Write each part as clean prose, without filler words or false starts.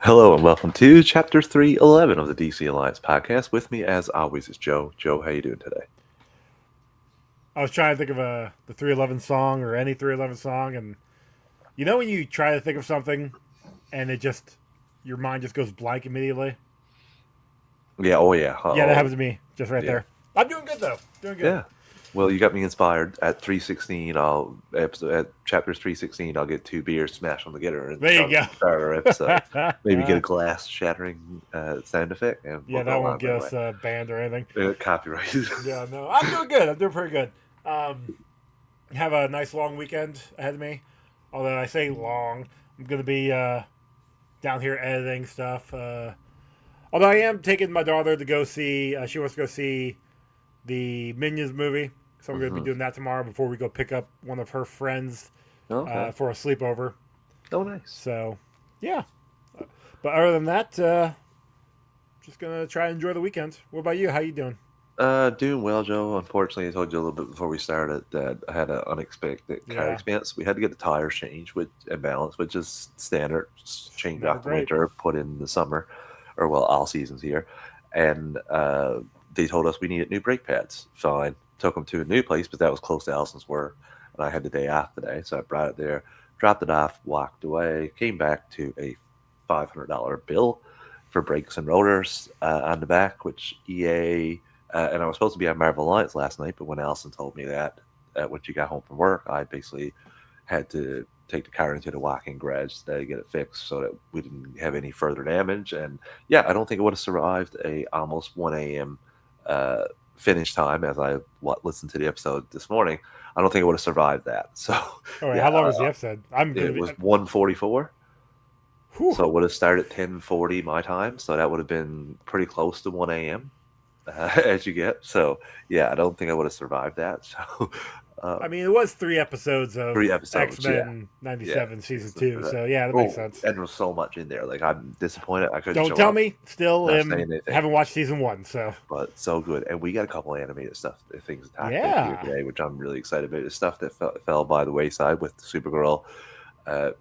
Hello and welcome to Chapter 311 of the DC Alliance podcast. With me, as always, is Joe. Joe, how you doing today? I was trying to think of the 311 song or any 311 song, and you know when you try to think of something and it just your mind just goes blank immediately. Yeah, oh yeah, Yeah, that oh happens to me just right yeah, there. I'm doing good though. Doing good. yeah. Well, you got me inspired. At 316, at chapter 316, I'll get two beers, smash them together, and There you start our episode. Maybe get a go. glass shattering sound effect, and we'll Yeah, go that on won't get right away. us banned or anything. Copyright. Yeah, no, I'm doing good. I'm doing pretty good. Have a nice long weekend ahead of me. Although I say long, I'm gonna be down here editing stuff. Although I am taking my daughter to go see, she wants to go see the Minions movie. So I'm going to be Hmm. doing that tomorrow before we go pick up one of her friends Okay. for a sleepover. Oh, nice. So, yeah. But other than that, just going to try and enjoy the weekend. What about you? How you doing? Doing well, Joe. Unfortunately, I told you a little bit before we started that I had an unexpected car Yeah, expense. We had to get the tires changed with and balance, which is standard. Change never off the great. winter, put in the summer, or well, all seasons here. And they told us we needed new brake pads. Fine. Took them to a new place, but that was close to Allison's work, and I had the day off today, so I brought it there, dropped it off, walked away, came back to a $500 bill for brakes and rotors on the back, which EA and I was supposed to be on Marvel Alliance last night, but when Allison told me that when she got home from work, I basically had to take the car into the walk-in garage to get it fixed so that we didn't have any further damage. And yeah, I don't think it would have survived a almost 1 a.m. Uh, finish time as I listened to the episode this morning. I don't think it would have survived that. So All right, yeah, how long was the episode? I'm going it to be. was 1:44. Whew. So it would have started at 10:40 my time. So that would have been pretty close to 1 a.m. As you get. So yeah, I don't think I would have survived that. So uh, I mean, it was 3 episodes of 3 episodes. X Yeah, Men yeah. '97 season two, so yeah, that makes Oh, sense. and there was so much in there. Like I'm disappointed I couldn't Don't show tell up. me. Still, Not saying anything, haven't watched season one, so but so good. And we got a couple animated stuff, things to talk about here yeah. today, which I'm really excited about. The stuff that fell by the wayside with the Supergirl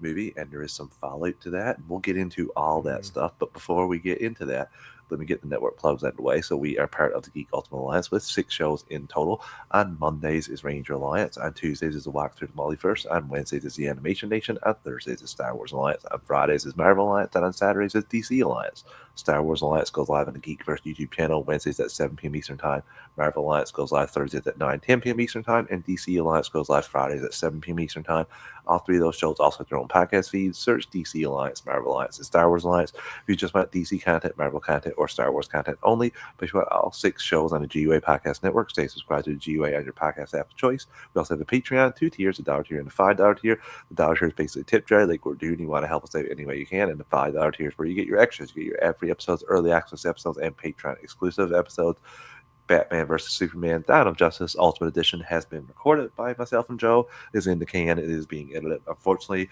movie, and there is some fallout to that. We'll get into all that Mhm. stuff, but before we get into that, let me get the network plugs out of the way. So we are part of the Geek Ultimate Alliance with 6 shows in total. On Mondays is Ranger Alliance. On Tuesdays is the Walk Through the Multiverse. On Wednesdays is the Animation Nation. On Thursdays is Star Wars Alliance. On Fridays is Marvel Alliance. And on Saturdays is DC Alliance. Star Wars Alliance goes live on the GeekVerse YouTube channel Wednesdays at 7 p.m. Eastern Time. Marvel Alliance goes live Thursdays at 9:10 p.m. Eastern Time. And DC Alliance goes live Fridays at 7 p.m. Eastern Time. All three of those shows also have their own podcast feeds. Search DC Alliance, Marvel Alliance, and Star Wars Alliance. If you just want DC content, Marvel content, or Star Wars content only, but if you want all 6 shows on the GUA Podcast Network, stay subscribed to the GUA on your podcast app of choice. We also have a Patreon, 2 tiers, a $1 tier and a $5 tier. The $1 tier is basically a tip jar, like we're doing. You want to help us out any way you can, and the $5 tier is where you get your extras. You get your ad-free episodes, early access episodes, and Patreon exclusive episodes. Batman vs. Superman, Dawn of Justice Ultimate Edition has been recorded by myself and Joe. It is in the can. It is being edited. Unfortunately,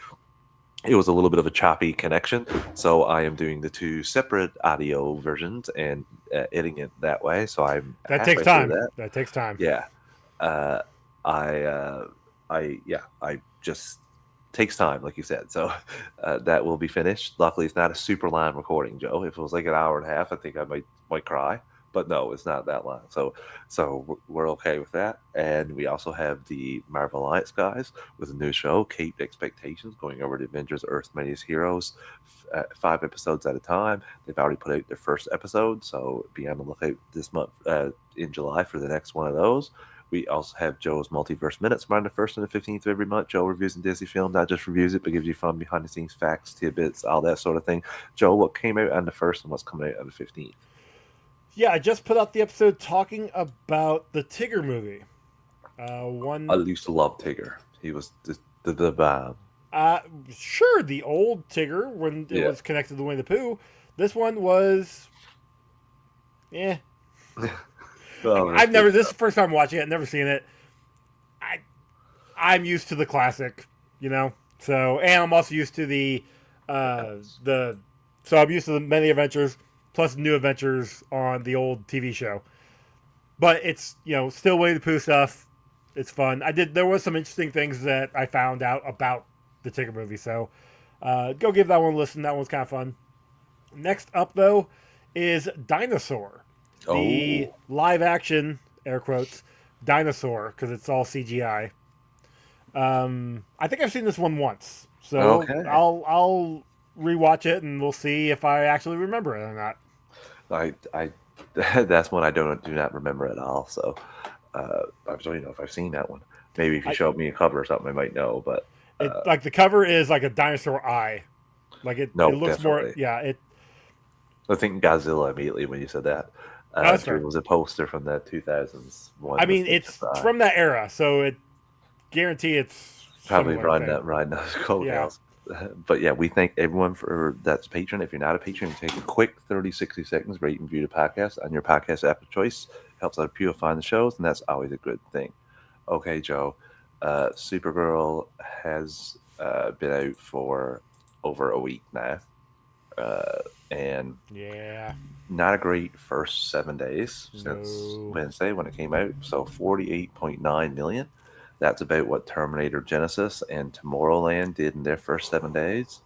it was a little bit of a choppy connection, so I am doing the 2 separate audio versions and editing it that way. So I'm That takes halfway through time. that. That takes time. Yeah, uh, I, I just takes time, like you said. So that will be finished. Luckily, it's not a super long recording, Joe. If it was like an hour and a half, I think I might cry. But no, it's not that long. So we're okay with that. And we also have the Marvel Alliance guys with a new show, Cape Expectations, going over the Avengers Earth's Mightiest Heroes, 5 episodes at a time. They've already put out their first episode, so be on the lookout this month in July for the next one of those. We also have Joe's Multiverse Minutes around the 1st and the 15th of every month. Joe reviews a Disney film, not just reviews it, but gives you fun behind the scenes facts, tidbits, all that sort of thing. Joe, what came out on the 1st and what's coming out on the 15th? Yeah, I just put out the episode talking about the Tigger movie. I One, used to love Tigger. He was the bomb. uh, sure, the old Tigger when it Yeah. was connected to Winnie the Pooh. This one was, yeah. Oh, that's I've good never. This is stuff. the first time watching it. Never seen it. I, I'm used to the classic, you know. So, and I'm also used to the. So I'm used to the many adventures plus new adventures on the old TV show. But it's still Winnie the Pooh stuff. It's fun. There was some interesting things that I found out about the Tigger movie. So go give that one a listen. That one's kind of fun. Next up, though, is Dinosaur, the Oh, live action, air quotes, dinosaur, because it's all CGI. I think I've seen this one once, so okay. I'll rewatch it and we'll see if I actually remember it or not. I that's one I do not remember at all. So I don't know if I've seen that one. Maybe if you I showed me a cover or something, I might know. But it like the cover is like a dinosaur eye, like it no, looks more definitely. yeah it I think Godzilla immediately when you said that. oh, that's There fair. was a poster from the 2000s I one with mean the it's eye. from that era, so it guarantee it's Probably similar thing. riding those Yeah, coattails. But yeah, we thank everyone for that's a patron. If you're not a patron, take a quick 30, 60 seconds, rate and view the podcast on your podcast app of choice. Helps out people find the shows, and that's always a good thing. Okay, Joe. Supergirl has been out for over a week now, and yeah, not a great first 7 days since no. Wednesday when it came out. So 48.9 million. That's about what Terminator Genesis and Tomorrowland did in their first 7 days.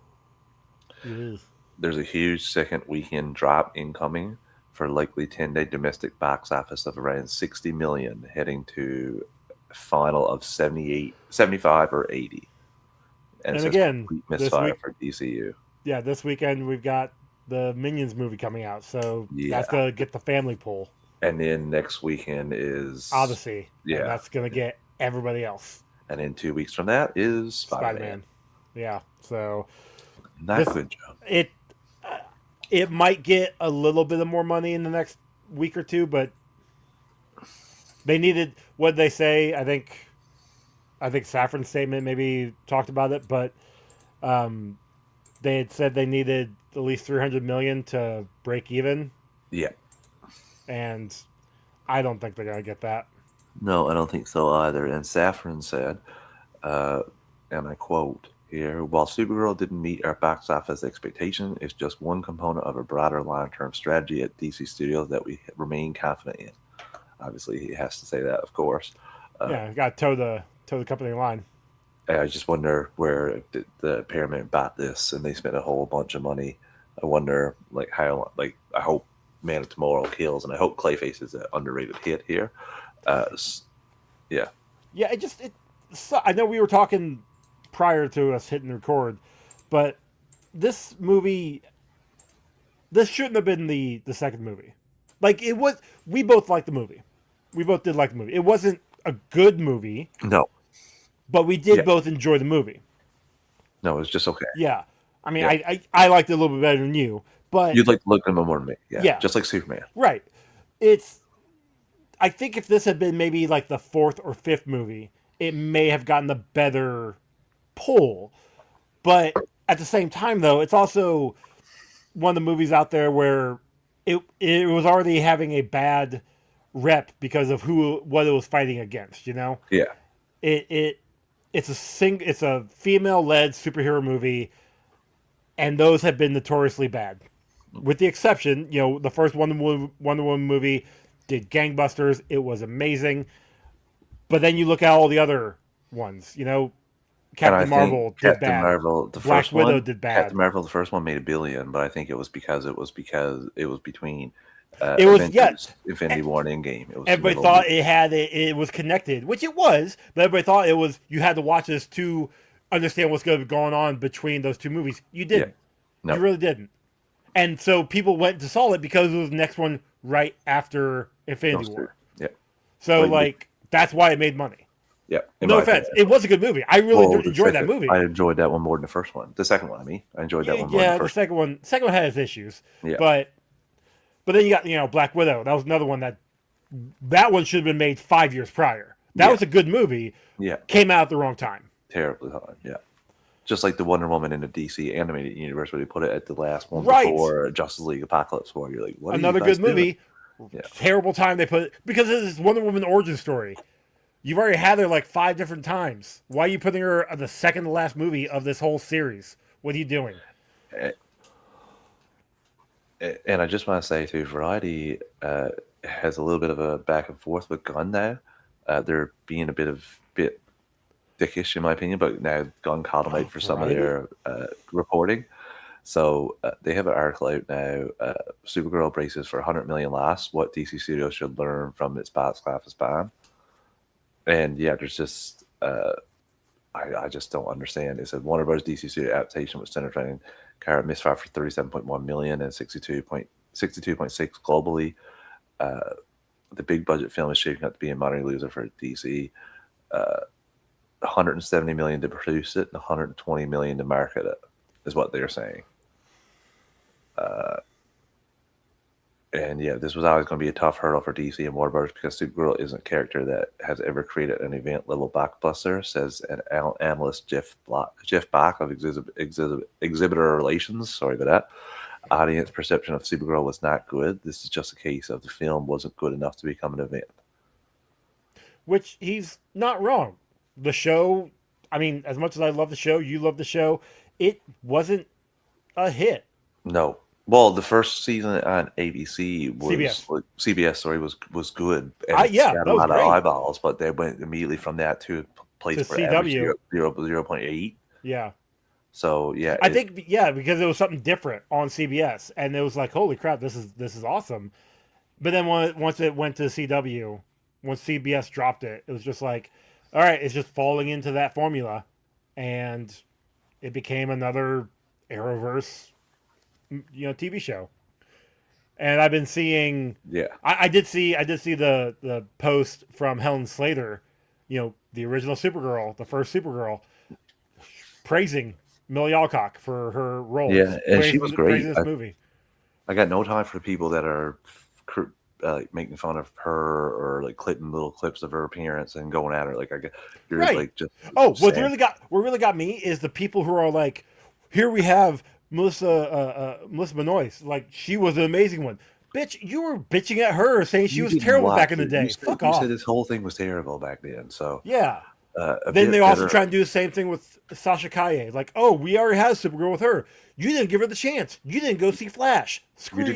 Ugh. There's a huge second weekend drop incoming for likely 10-day domestic box office of around 60 million, heading to a final of 78, 75 or 80. And it And says again, complete this misfire week, for DCU. yeah, this weekend we've got the Minions movie coming out, so that's Yeah. gonna get the family pool. And then next weekend is, Odyssey, and yeah. that's gonna get everybody else. And then 2 weeks from that is Spider Spider Man. Man, yeah. So Not this good, Joe. it it might get a little bit of more money in the next week or two, but they needed what they say. I think Safran's statement maybe talked about it, but um, they had said they needed at least 300 million to break even, Yeah. and I don't think they're gonna get that. No, I don't think so either. And Safran said, uh, and I quote here, while Supergirl didn't meet our box office expectation, it's just one component of a broader long term strategy at DC Studios that we remain confident in. Obviously, he has to say that, of course. Uh, Yeah, got to toe the company line. I just wonder where the Paramount bought this, and they spent a whole bunch of money. I wonder, like how, like I hope Man of Tomorrow kills, and I hope Clayface is an underrated hit here. Uh, yeah, Yeah, So, I know we were talking prior to us hitting record, but this movie, this shouldn't have been the second movie. Like it was, we both liked the movie. We both did like the movie. It wasn't a good movie, no, but we yeah, did both enjoy the movie. no, it's just okay. Yeah, I mean, Yeah, I liked it a little bit better than you, but you'd like to look at him more than me. Yeah, yeah, just like Superman. right. It's I think if this had been maybe like the fourth or fifth movie, it may have gotten a better pull. But at the same time, though, it's also one of the movies out there where it was already having a bad rep because of what it was fighting against. You know, Yeah, it it's a female led superhero movie, and those have been notoriously bad. With the exception, the first Wonder Woman movie did gangbusters. It was amazing. But then you look at all the other ones. and I Captain think Marvel did bad. Black Widow did Captain bad. Marvel, the first one made 1 billion, but I think it was between It was yeah. Avengers, Infinity War, and Endgame. It was the Everybody middle thought years. it was connected, which it was. But everybody thought it was. You had to watch this to understand what's going on between those two movies. You Yeah, didn't. You no, really didn't. And so people went to saw it because it was the next one right after Infinity those two. War. Yeah, So like like that's why it made money. yeah. In No my offense, opinion. it was a good movie. I really Well, enjoyed that movie. I enjoyed that one more than the first one. The second one, I mean, I enjoyed that one more than Yeah, the the first one. second one has issues, Yeah, but then you got Black Widow. That was another one that one should have been made 5 years prior. That yeah, was a good movie. yeah. Came out at the wrong time. Terribly hard. Yeah, just like the Wonder Woman in the DC animated universe, where they put it at the last one Right. before Justice League Apocalypse War. You're like, what are you Another guys good doing? movie. Yeah, Terrible time they put it because it is Wonder Woman origin story. You've already had her like 5 different times. Why are you putting her in the second to last movie of this whole series? What are you doing? and I just want to say too, Variety has a little bit of a back and forth with Gunn now. They're being a bit dickish in my opinion, but now Gunn called them out for some of Variety? their reporting. So they have an article out now. Supergirl braces for 100 million loss. What DC Studios should learn from its box office ban. And yeah, there's just I just don't understand. It said Warner Bros. DC Studio adaptation was centered on Kara misfire for 37.1 million and 62.6 globally. The big budget film is shaping up to be a money loser for DC. 170 million to produce it and 120 million to market it is what they're saying. And yeah, this was always going to be a tough hurdle for DC and Warner Bros. Because Supergirl isn't a character that has ever created an event-level blockbuster, says an analyst Jeff Bach of Exhibitor Relations. Sorry about that. Audience perception of Supergirl was not good. This is just a case of the film wasn't good enough to become an event. Which he's not wrong. The show, I mean, as much as I love the show, you love the show, it wasn't a hit. No. Well, the first season on ABC was CBS. Sorry, was good, and it Yeah, got that a was lot of great. eyeballs. But they went immediately from that to a place To for average CW. 0.8. Yeah. So yeah, I think because it was something different on CBS, and it was like, holy crap, this is awesome. But then once it went to CW, once CBS dropped it, it was just like, all right, it's just falling into that formula, and it became another Arrowverse, TV show. And I've been seeing, yeah, I did see the post from Helen Slater, the original Supergirl, the first Supergirl, praising Millie Alcock for her role. yeah, and she was great. Praising this movie. I got no time for the people that are making fun of her or like clipping little clips of her appearance and going at her. Like you're Right. like just what really got me is the people who are like, here we have Melissa Benoist, like she was an amazing one. Bitch, you were bitching at her saying she was terrible back in the day. Fuck off. You said this whole thing was terrible back then. So yeah. Then they also try and do the same thing with Sasha Calle. Like, oh, we already had Supergirl with her. You didn't give her the chance. You didn't go see Flash. Screw you. You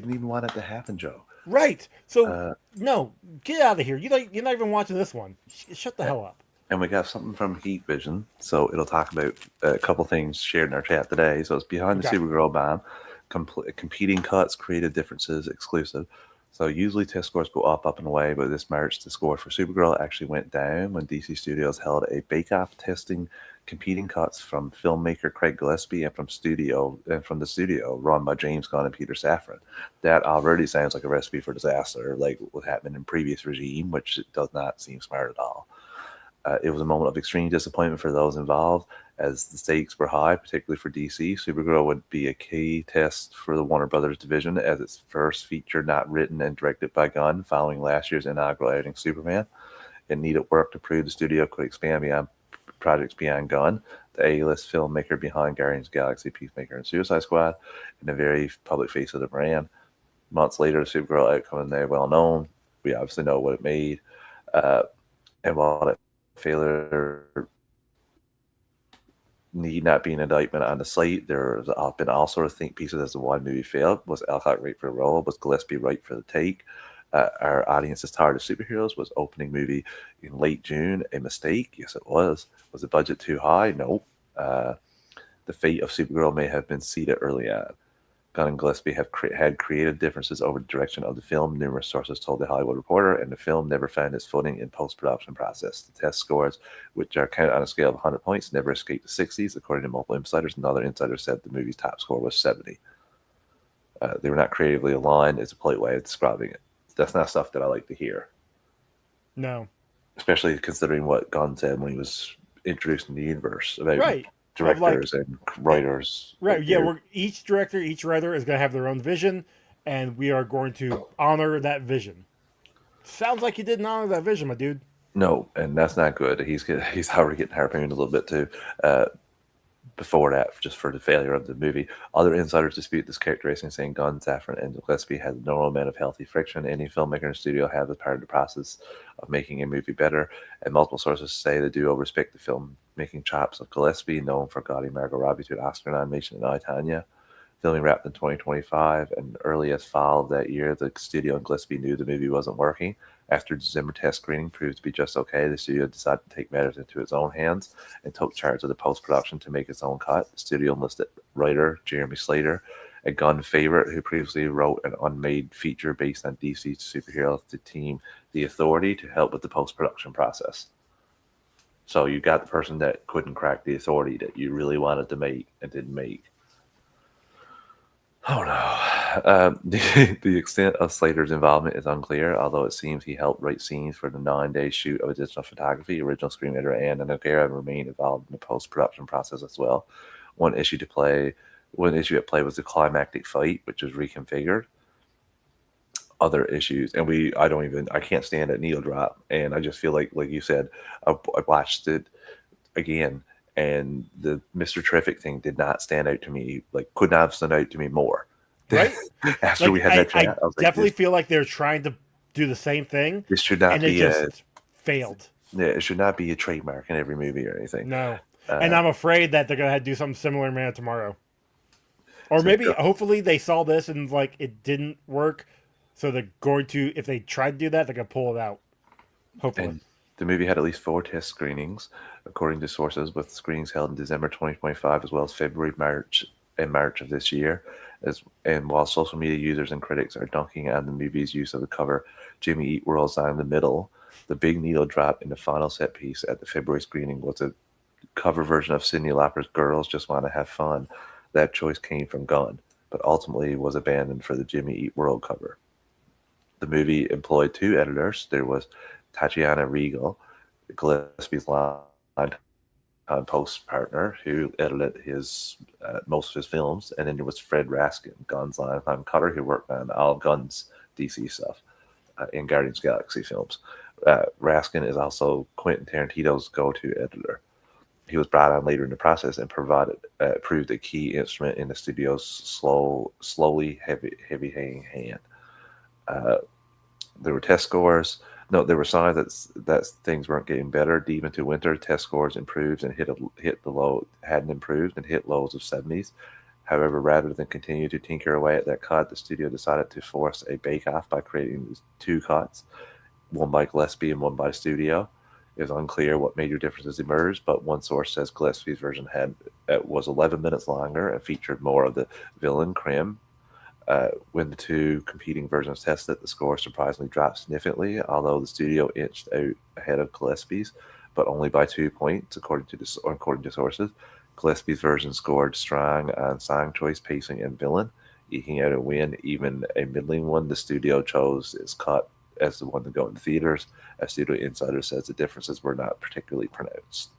didn't even want it to happen, Joe. Right. So no, get out of here. You're not even watching this one. Shut the hell up. And we got something from Geek Vision, so it'll talk about a couple things shared in our chat today. So it's behind the Supergirl ban, competing cuts, creative differences, exclusive. So usually test scores go up and away, but this March the score for Supergirl actually went down when DC Studios held a bake-off testing competing cuts from filmmaker Craig Gillespie and from the studio run by James Gunn and Peter Safran. That already sounds like a recipe for disaster, like what happened in previous regime, which does not seem smart at all. It was a moment of extreme disappointment for those involved, as the stakes were high, particularly for DC. Supergirl would be a key test for the Warner Brothers division as its first feature not written and directed by Gunn following last year's inaugural outing Superman. It needed work to prove the studio could expand beyond projects beyond Gunn, the A-list filmmaker behind Guardians of the Galaxy, Peacemaker, and Suicide Squad, and a very public face of the brand. Months later, the Supergirl outcome is now well known. We obviously know what it made. And while it failure need not be an indictment on the slate, there's been all sort of think pieces as to why the movie failed. Was Alcock right for the role? Was Gillespie right for the take? Our audience is tired of superheroes. Was opening movie in late June a mistake? Yes, it was. Was the budget too high? Nope. The fate of Supergirl may have been seeded early on. Gunn and Gillespie had creative differences over the direction of the film, numerous sources told The Hollywood Reporter, and the film never found its footing in post-production process. The test scores, which are counted on a scale of 100 points, never escaped the 60s, according to multiple insiders. Another insider said the movie's top score was 70. They were not creatively aligned, is a polite way of describing it. That's not stuff that I like to hear. No. Especially considering what Gunn said when he was introducing the universe about right. directors and writers. Right. Yeah. Each director, each writer is going to have their own vision, and we are going to honor that vision. Sounds like you didn't honor that vision, my dude. No, and that's not good. He's already getting harpooned a little bit too. Before that, just for the failure of the movie, other insiders dispute this characterization, saying Gunn, Safran, and Gillespie had a normal amount of healthy friction. Any filmmaker in the studio have as part of the process of making a movie better. And multiple sources say the duo respect the filmmaking chops of Gillespie, known for guiding Margot Robbie to an Oscar nomination in I, Tonya. Filming wrapped in 2025, and early as fall of that year, the studio and Gillespie knew the movie wasn't working. After December test screening proved to be just okay, the studio decided to take matters into its own hands and took charge of the post-production to make its own cut. The studio enlisted writer Jeremy Slater, a Gunn favorite who previously wrote an unmade feature based on DC superheroes, to team The Authority to help with the post-production process. So you got the person that couldn't crack The Authority that you really wanted to make and didn't make. Oh no. The extent of Slater's involvement is unclear, although it seems he helped write scenes for the 9-day shoot of additional photography. Original screenwriter Anna Noguera remained involved in the post-production process as well. One issue at play was the climactic fight, which was reconfigured. Other issues, and I can't stand a needle drop, and I just feel like you said, I watched it again, and the Mr. Terrific thing did not stand out to me, could not have stood out to me more. Right? After we had that chat, I was definitely feel like they're trying to do the same thing. This should not be failed. Yeah, it should not be a trademark in every movie or anything. No, and I'm afraid that they're gonna do something similar in Man of Tomorrow, or maybe hopefully they saw this and it didn't work. So they're going to, if they try to do that, they're going to pull it out. Hopefully. And the movie had at least 4 test screenings, according to sources, with screenings held in December 2025 as well as February, March of this year. And while social media users and critics are dunking on the movie's use of the cover, Jimmy Eat World's on in the middle, the big needle drop in the final set piece at the February screening was a cover version of Cyndi Lauper's Girls Just Want to Have Fun. That choice came from Gunn, but ultimately was abandoned for the Jimmy Eat World cover. The movie employed 2 editors. There was Tatiana Regal, Gillespie's longtime post partner, who edited most of his films, and then there was Fred Raskin, Gunn's longtime cutter, who worked on all Gunn's DC stuff in Guardians of the Galaxy films. Raskin is also Quentin Tarantino's go-to editor. He was brought on later in the process and proved a key instrument in the studio's slowly heavy-hanging hand. There were test scores. No, there were signs that things weren't getting better. Deep into winter, test scores improved and hadn't improved and hit lows of 70s. However, rather than continue to tinker away at that cut, the studio decided to force a bake-off by creating 2 cuts, one by Gillespie and one by studio. It was unclear what major differences emerged, but one source says Gillespie's version was 11 minutes longer and featured more of the villain Krim. When the 2 competing versions tested, the score surprisingly dropped significantly, although the studio inched out ahead of Gillespie's, but only by 2 points, according to sources. Gillespie's version scored strong on song choice, pacing, and villain, eking out a win, even a middling one. The studio chose its cut as the one to go in theaters. A studio insider says the differences were not particularly pronounced.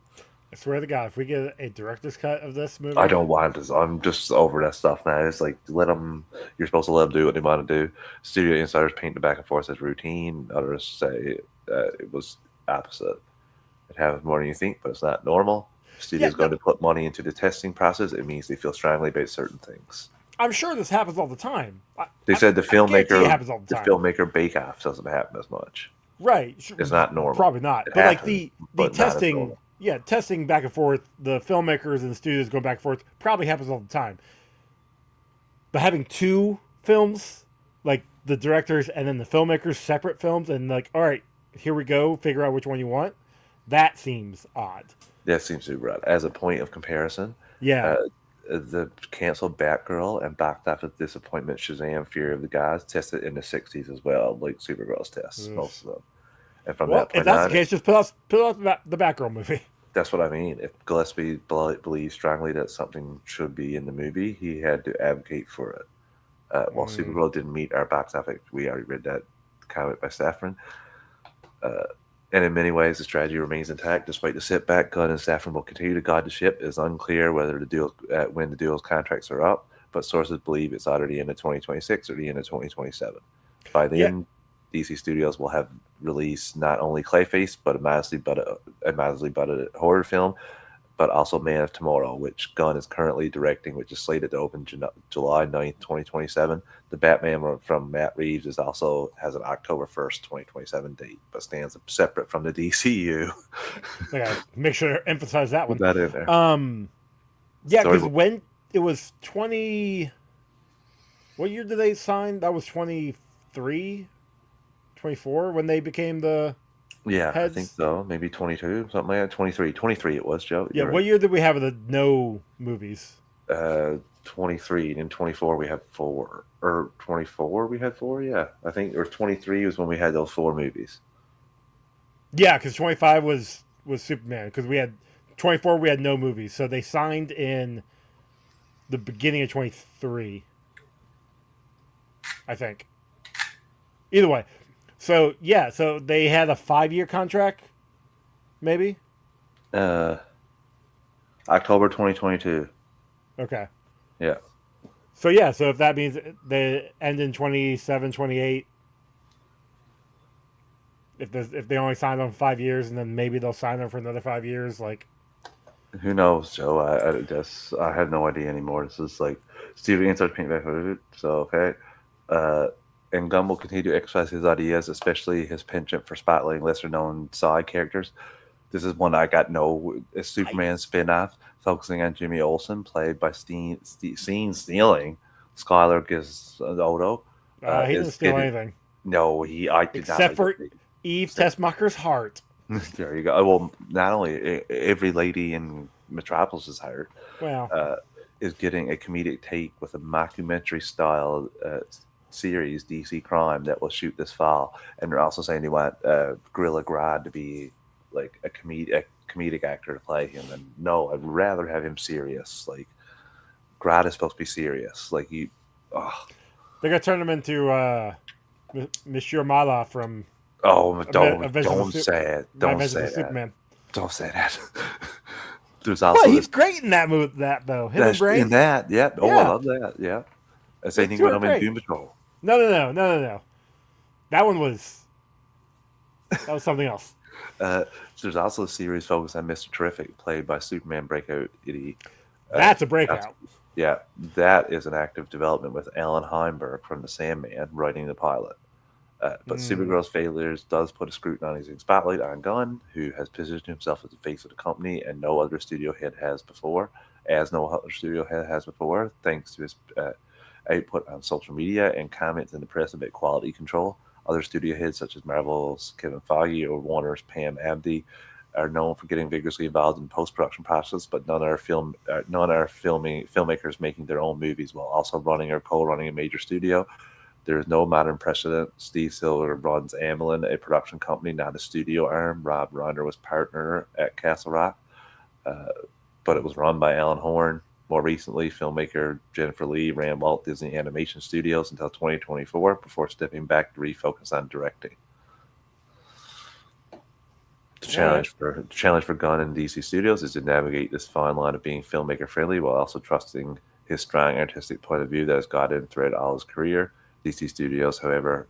I swear to God, if we get a director's cut of this movie, I don't want this. I'm just over that stuff now. It's like, you're supposed to let them do what they want to do. Studio insiders paint the back and forth as routine. Others say it was opposite. It happens more than you think, but it's not normal. If studio's going to put money into the testing process, it means they feel strongly about certain things. I'm sure this happens all the time. They said the filmmaker bake-off doesn't happen as much. Right. It's not normal. Probably not. But happens, the testing, testing back and forth, the filmmakers and the studios going back and forth, probably happens all the time. But having 2 films, like the directors and then the filmmakers, separate films, and all right, here we go, figure out which one you want, that seems odd. That seems super odd. As a point of comparison, the canceled Batgirl and box office disappointment Shazam! Fury of the Gods tested in the 60s as well, like Supergirl's tests, most of them. And from that point if that's the case, just put out the Batgirl movie. That's what I mean. If Gillespie believes strongly that something should be in the movie, he had to advocate for it. While Supergirl didn't meet our box office, we already read that comment by Safran. And in many ways, the strategy remains intact. Despite the setback, Gunn and Safran will continue to guide the ship. It is unclear when the duo's contracts are up, but sources believe it's either the end of 2026 or the end of 2027. By then, DC Studios will have released not only Clayface, but a modestly budgeted horror film, but also Man of Tomorrow, which Gunn is currently directing, which is slated to open July 9th, 2027. The Batman from Matt Reeves has an October 1st, 2027 date, but stands separate from the DCU. I gotta make sure to emphasize that one. Put that in there. Because when it was 20... What year did they sign? That was 23, 24 when they became the Yeah, I think heads. so. Maybe 22, something like that. 23. 23 it was, Joe. Yeah, You're what right. year did we have the no movies? 23. And in 24, we had four. Or 24, we had four? Yeah. I think, or 23 was when we had those four movies. Yeah, because 25 was Superman. Because we had 24, we had no movies. So they signed in the beginning of 23, I think. Either way, so yeah, so they had a 5 year contract, maybe. Uh, October 2022. Okay. Yeah. So yeah, so if that means they end in 27, 28, if they only sign them 5 years and then maybe they'll sign them for another 5 years, like Who knows, Joe? I have no idea anymore. This is like Steve answered paint back with it. So okay. Uh, and Gunn will continue to exercise his ideas, especially his penchant for spotlighting lesser known side characters. This is one I got no a I Superman spin-off focusing on Jimmy Olsen, played by Scene Stealing Skylar Gisoto. he didn't Is steal getting anything no, I did not except make for it. Eve Except Tessmacher's heart. there you go. Well, not only every lady in Metropolis is hired, Well, uh, is getting a comedic take with a mockumentary style series, DC Crime, that will shoot this fall. And they're also saying they want Gorilla Grodd to be like a comedic actor to play him. And no, I'd rather have him serious. Like Grodd is supposed to be serious. Like you, oh, they're gonna turn him into Monsieur Mala from oh, Adventures of, don't say it, don't Adventures say of that, Superman. don't say that. There's What? also He's this great in that movie. That though, him and that's in Brain. that, yeah. Oh, I Yeah, love that, yeah. those Same thing two with are him in great. Doom Patrol. No. That one that was something else. So there's also a series focused on Mr. Terrific, played by Superman breakout Eddie. Uh, That's a that's, breakout. yeah, that is an active development with Alan Heinberg from The Sandman writing the pilot. But Mm, Supergirl's failures does put a scrutinizing spotlight on Gunn, who has positioned himself as the face of the company, and no other studio head has before, thanks to his output on social media and comments in the press about quality control. Other studio heads, such as Marvel's Kevin Feige or Warner's Pam Abdi, are known for getting vigorously involved in post-production process, but none are filming filmmakers making their own movies while also running or co-running a major studio. There is no modern precedent. Steve Silver runs Amelin, a production company, not a studio arm. Rob Reiner was partner at Castle Rock, uh, but it was run by Alan Horn. More recently, filmmaker Jennifer Lee ran Walt Disney Animation Studios until 2024 before stepping back to refocus on directing. all right. The challenge for Gunn and DC Studios is to navigate this fine line of being filmmaker friendly while also trusting his strong artistic point of view that has guided him throughout all his career. DC Studios, however,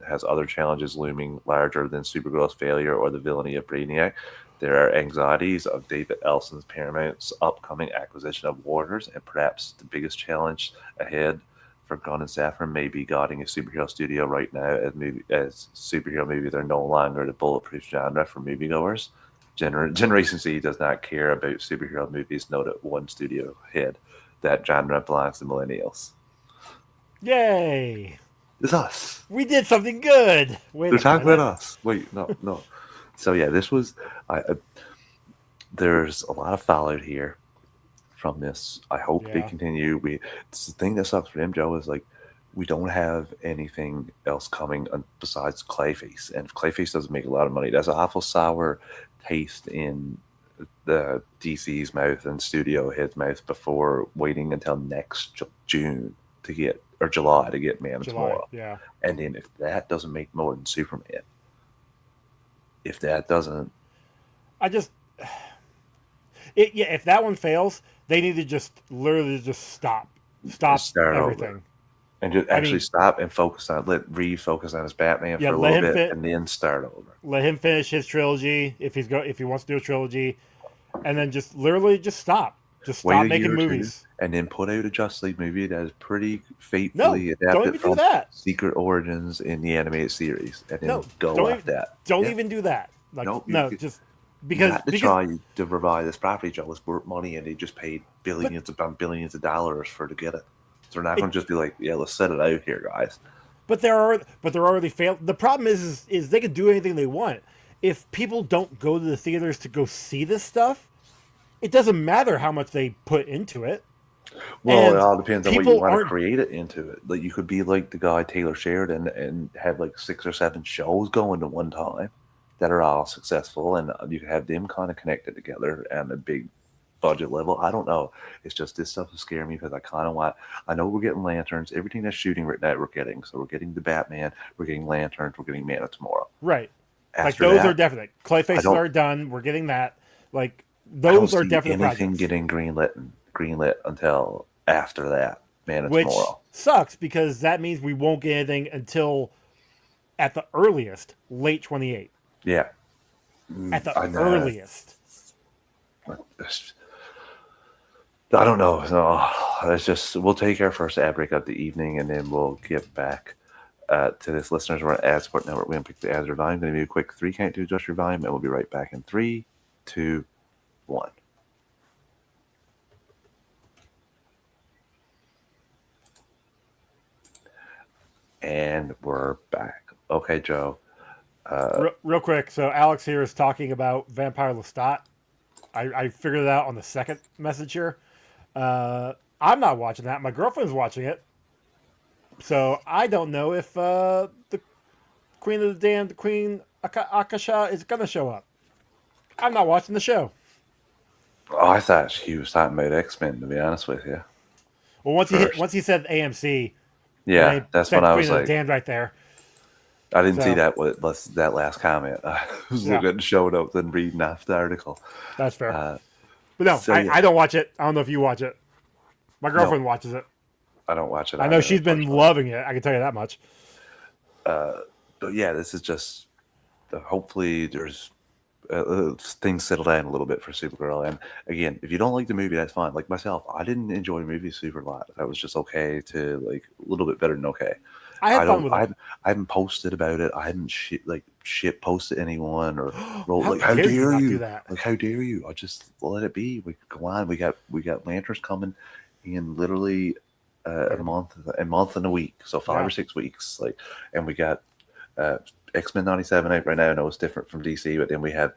has other challenges looming larger than Supergirl's failure or the villainy of Brainiac. There are anxieties of David Elson's Paramount's upcoming acquisition of Warner's, and perhaps the biggest challenge ahead for Gunn and Safran may be guiding a superhero studio right now, as superhero movies are no longer the bulletproof genre for moviegoers. Generation Z does not care about superhero movies, noted one studio head. That genre belongs to millennials. Yay! It's us. We did something good. Wait They're a talking about minute. us. Wait, no, no. So yeah, this was. There's a lot of fallout here from this. I hope they Yeah. continue. It's the thing that sucks for them, Joe, is like we don't have anything else coming besides Clayface, and if Clayface doesn't make a lot of money, that's an awful sour taste in the DC's mouth and studio head's mouth before waiting until next June to get or July to get Man of July. Tomorrow. Yeah. And then if that doesn't make more than Superman, if that doesn't I just yeah. If that one fails, they need to just literally just stop start over everything. and just I actually mean, stop and let Reed focus on his Batman yeah. for a little bit and then start over. Let him finish his trilogy if he wants to do a trilogy, and then just literally just stop. Just Wait stop a year making or two movies. and then put out a Justice League movie that is pretty No, faithfully don't adapted even do from that. Secret Origins in the animated series and then No, go after that. don't Yeah. even do that. Like No, no, just you because got to because try to revive this property, Joe. It's worth money and they just paid but billions upon billions of dollars for to get it. So they're not going to just be like, yeah, let's set it out here, guys. But they're already failed. The problem is they can do anything they want. If people don't go to the theaters to go see this stuff, it doesn't matter how much they put into it. Well, And it all depends on what you people want to aren't create it into it. Like you could be like the guy Taylor Sheridan and have like 6 or 7 shows going at one time that are all successful, and you can have them kind of connected together and a big budget level. I don't know. It's just this stuff is scaring me because I kind of want. I know we're getting lanterns. Everything that's shooting right now we're getting. So we're getting the Batman. We're getting lanterns. We're getting Man of Tomorrow. right. Like After those that, are definite. I Clayfaces don't. are done. We're getting that. Like I don't those are see definite anything projects. getting greenlit until after that. Man of Which Tomorrow. sucks because that means we won't get anything until at the earliest late 28. Yeah. At the I know. earliest. I don't know. No, it's just we'll take our first ad break of the evening, and then we'll get back to this. Listeners, we're on Ad Support Network. We're gonna pick the ads or volume. Going to be a quick 3 count to adjust your volume, and we'll be right back in 3, 2, 1. And we're back. Okay, Joe. Real quick, so Alex here is talking about Vampire Lestat. I figured it out on the second message here. I'm not watching that. My girlfriend's watching it. So I don't know if the Queen of the Damned, Queen Akasha, is going to show up. I'm not watching the show. Oh, I thought he was talking about X-Men, to be honest with you. Well, once he said AMC, Yeah, that's when I was Queen of like, the Damned right there. I didn't see So- that last comment. I was Yeah. looking at the show notes and reading off the article. That's fair. Uh, But no, so, yeah. I don't watch it. I don't know if you watch it. My girlfriend watches it. I don't watch it. I know either, she's been unfortunately. loving it. I can tell you that much. But yeah, this is just hopefully there's things settle down a little bit for Supergirl. And again, if you don't like the movie, that's fine. Like myself, I didn't enjoy the movie super a lot. That was just okay to like a little bit better than okay. I had fun with it. I haven't posted about it. I haven't shit posted anyone or wrote How like how dare you dare not you? do that? Like how dare you? I just let it be. We go on. We got lanterns coming in literally a month and a week. So 5 Yeah. or 6 weeks. Like, and we got X-Men 97 out right now. I know it's different from DC, but then we have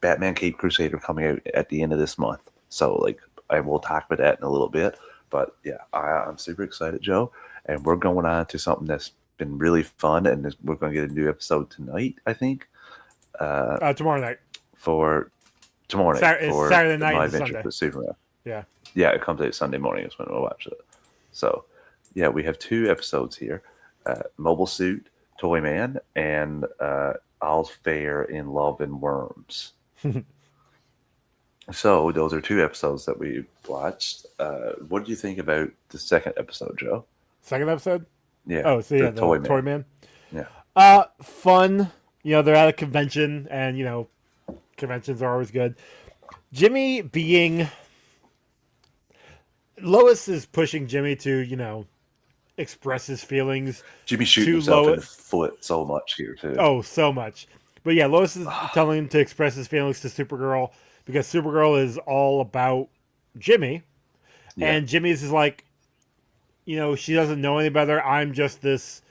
Batman Cape Crusader coming out at the end of this month. So like I will talk about that in a little bit. But yeah, I'm super excited, Joe. And we're going on to something that's been really fun, and we're going to get a new episode tonight, I think. Tomorrow night. For tomorrow night. It's for Saturday night My and Adventure Sunday. with Superman. Yeah. Yeah, it comes out Sunday morning is when we'll watch it. So, yeah, we have 2 episodes here. Mobile Suit, Toy Man, and All's Fair in Love and Worms. So, those are 2 episodes that we watched. What did you think about the second episode, Joe? Second episode? Yeah. Oh, so yeah, the Toy Man. Toy Man. Yeah. Fun. You know, they're at a convention, and, you know, conventions are always good. Jimmy being... Lois is pushing Jimmy to, you know, express his feelings. Jimmy shooting to himself in the Lois. foot so much here, too. Oh, so much. But yeah, Lois is telling him to express his feelings to Supergirl because Supergirl is all about Jimmy. Yeah. And Jimmy's is like, you know, she doesn't know any better. I'm just this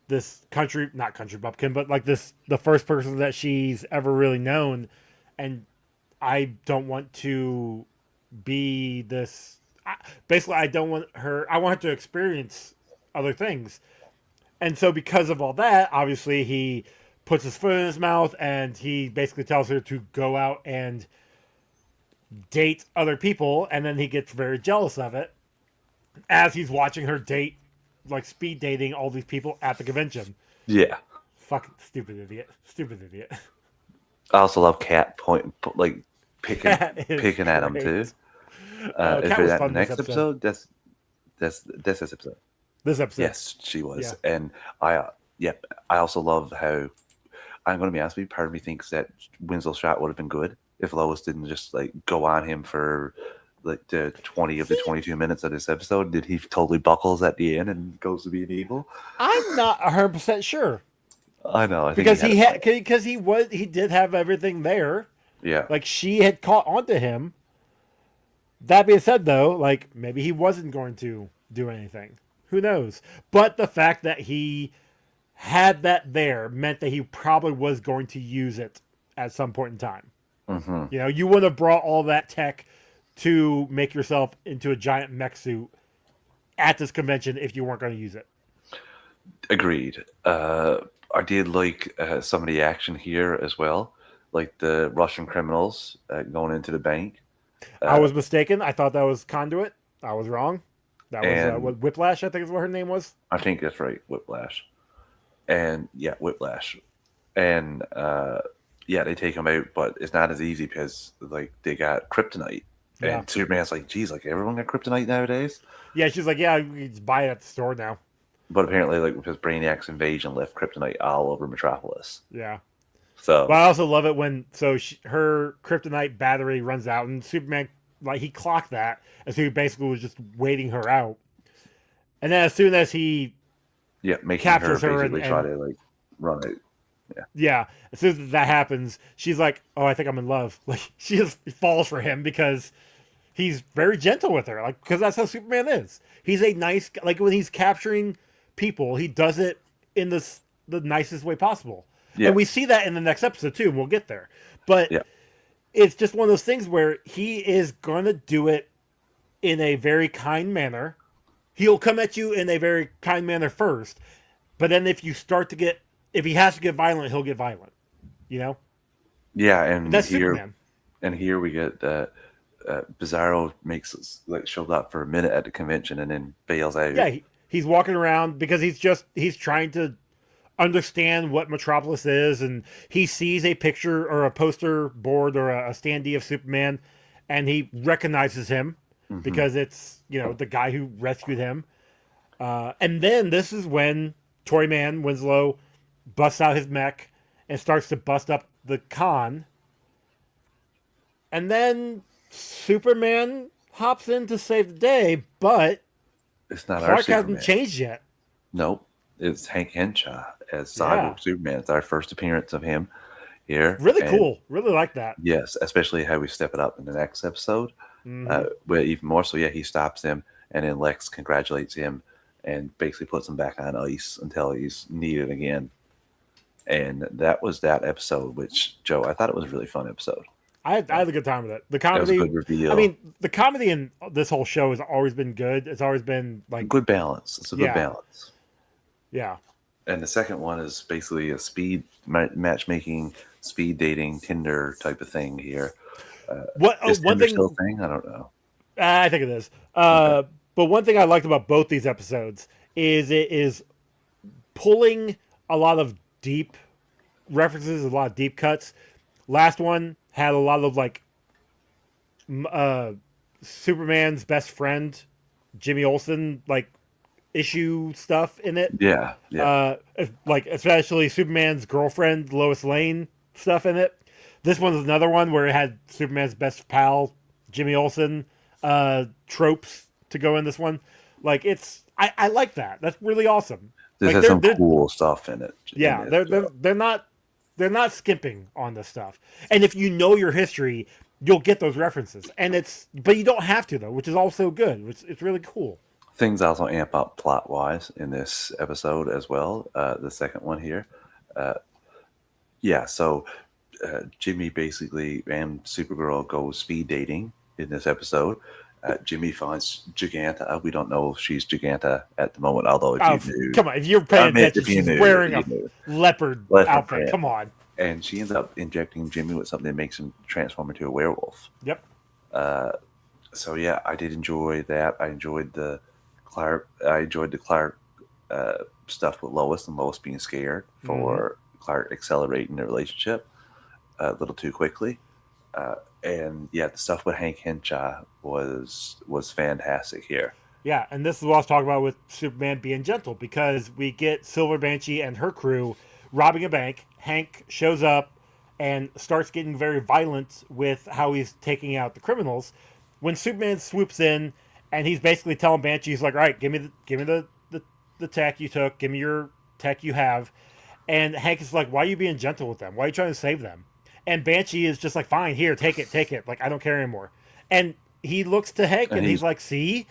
not country bumpkin, but like the first person that she's ever really known. And I don't want to be this. Basically, I don't want her. I want her to experience other things. And so because of all that, obviously he puts his foot in his mouth and he basically tells her to go out and date other people. And then he gets very jealous of it as he's watching her date, like speed dating all these people at the convention. Yeah. Fucking stupid idiot. Stupid idiot. I also love Cat picking Cat is picking at him great. too. Cat Is was that fun the this next episode. episode? That's this episode. This episode. Yes, she was, and I also love how I'm going to be honest with you. Part of me thinks that Winslow's shot would have been good if Lois didn't just like go on him for like the 20 of the 22 minutes of this episode. Did he totally buckles at the end and goes to being evil? I'm not 100% sure. I know, I think Because had he did have everything there. yeah. Like she had caught onto him. That being said, though, like maybe he wasn't going to do anything. Who knows? But the fact that he had that there meant that he probably was going to use it at some point in time. Hmm. You know, you wouldn't have brought all that tech to make yourself into a giant mech suit at this convention if you weren't going to use it. Agreed. I did like some of the action here as well, like the Russian criminals going into the bank. I Uh, was mistaken. I thought that was Conduit. I was wrong. That was and what Whiplash, I think is what her name was. I think that's right, Whiplash. And yeah, Whiplash. And yeah, they take him out, but it's not as easy because like they got kryptonite. Yeah. And Superman's like, geez, like everyone got kryptonite nowadays. Yeah, she's like, yeah, you can just buy it at the store now. But apparently, like because Brainiac's invasion left kryptonite all over Metropolis. Yeah. So But I also love it when her kryptonite battery runs out and Superman like he clocked that, and so he basically was just waiting her out. And then as soon as he yeah, making captures her her basically try to like run out. yeah, as soon as that happens, she's like, "Oh, I think I'm in love." Like she just falls for him because he's very gentle with her, like because that's how Superman is. He's a nice like when he's capturing people, he does it in the nicest way possible. Yeah. And we see that in the next episode too, and we'll get there. But Yeah. it's just one of those things where he is going to do it in a very kind manner. He'll come at you in a very kind manner first, but then if he has to get violent, he'll get violent. You know? Yeah, and That's here Superman. and here we get Bizarro shows up for a minute at the convention and then bails out. Yeah, he's walking around because he's trying to understand what Metropolis is, and he sees a picture or a poster board or a standee of Superman, and he recognizes him because it's the guy who rescued him. And then this is when Toyman Winslow busts out his mech and starts to bust up the con, and then Superman hops in to save the day, but It's not our Clark Superman. hasn't changed yet. Nope, it's Hank Henshaw as Cyborg Superman. It's our first appearance of him here. Really And cool. Really like that. yes, especially how we step it up in the next episode. Where even more so, yeah, he stops him and then Lex congratulates him and basically puts him back on ice until he's needed again. And that was that episode, which, Joe, I thought it was a really fun episode. I had a good time with it. The That was a comedy, good reveal. I mean, the comedy in this whole show has always been good. It's always been like, good balance. It's a good Yeah. balance. yeah, And the second one is basically a speed matchmaking, speed dating, Tinder type of thing here. Is one Tinder thing still a thing? I don't know. I think it is. Okay. But one thing I liked about both these episodes is it is pulling a lot of deep references, a lot of deep cuts. Last one had a lot of like Superman's best friend, Jimmy Olsen, like issue stuff in it. Yeah, yeah. Like especially Superman's girlfriend, Lois Lane stuff in it. This one's another one where it had Superman's best pal, Jimmy Olsen, tropes to go in this one. Like I like that. That's really awesome. This Like has some cool stuff in it. yeah, they're not skimping on this stuff. And if you know your history, you'll get those references. But you don't have to though, which is also good. It's really cool. Things also amp up plot wise in this episode as well. The second one here. Yeah, so Jimmy basically and Supergirl go speed dating in this episode. Jimmy finds Giganta. We don't know if she's Giganta at the moment, although if you knew. Come on, if you're paying attention, she's wearing a leopard outfit. print. Come on. And she ends up injecting Jimmy with something that makes him transform into a werewolf. Yep. So yeah, I did enjoy that. I enjoyed the Clark. I enjoyed the Clark stuff with Lois and Lois being scared for Clark accelerating the relationship a little too quickly. And yeah, the stuff with Hank Henshaw was fantastic here. Yeah, and this is what I was talking about with Superman being gentle, because we get Silver Banshee and her crew robbing a bank. Hank shows up and starts getting very violent with how he's taking out the criminals. When Superman swoops in and he's basically telling Banshee, he's like, "All right, give me the tech you took, give me your tech you have." And Hank is like, "Why are you being gentle with them? Why are you trying to save them?" And Banshee is just like, "Fine, here, take it. Like, I don't care anymore." And he looks to Hank and he's like, "See,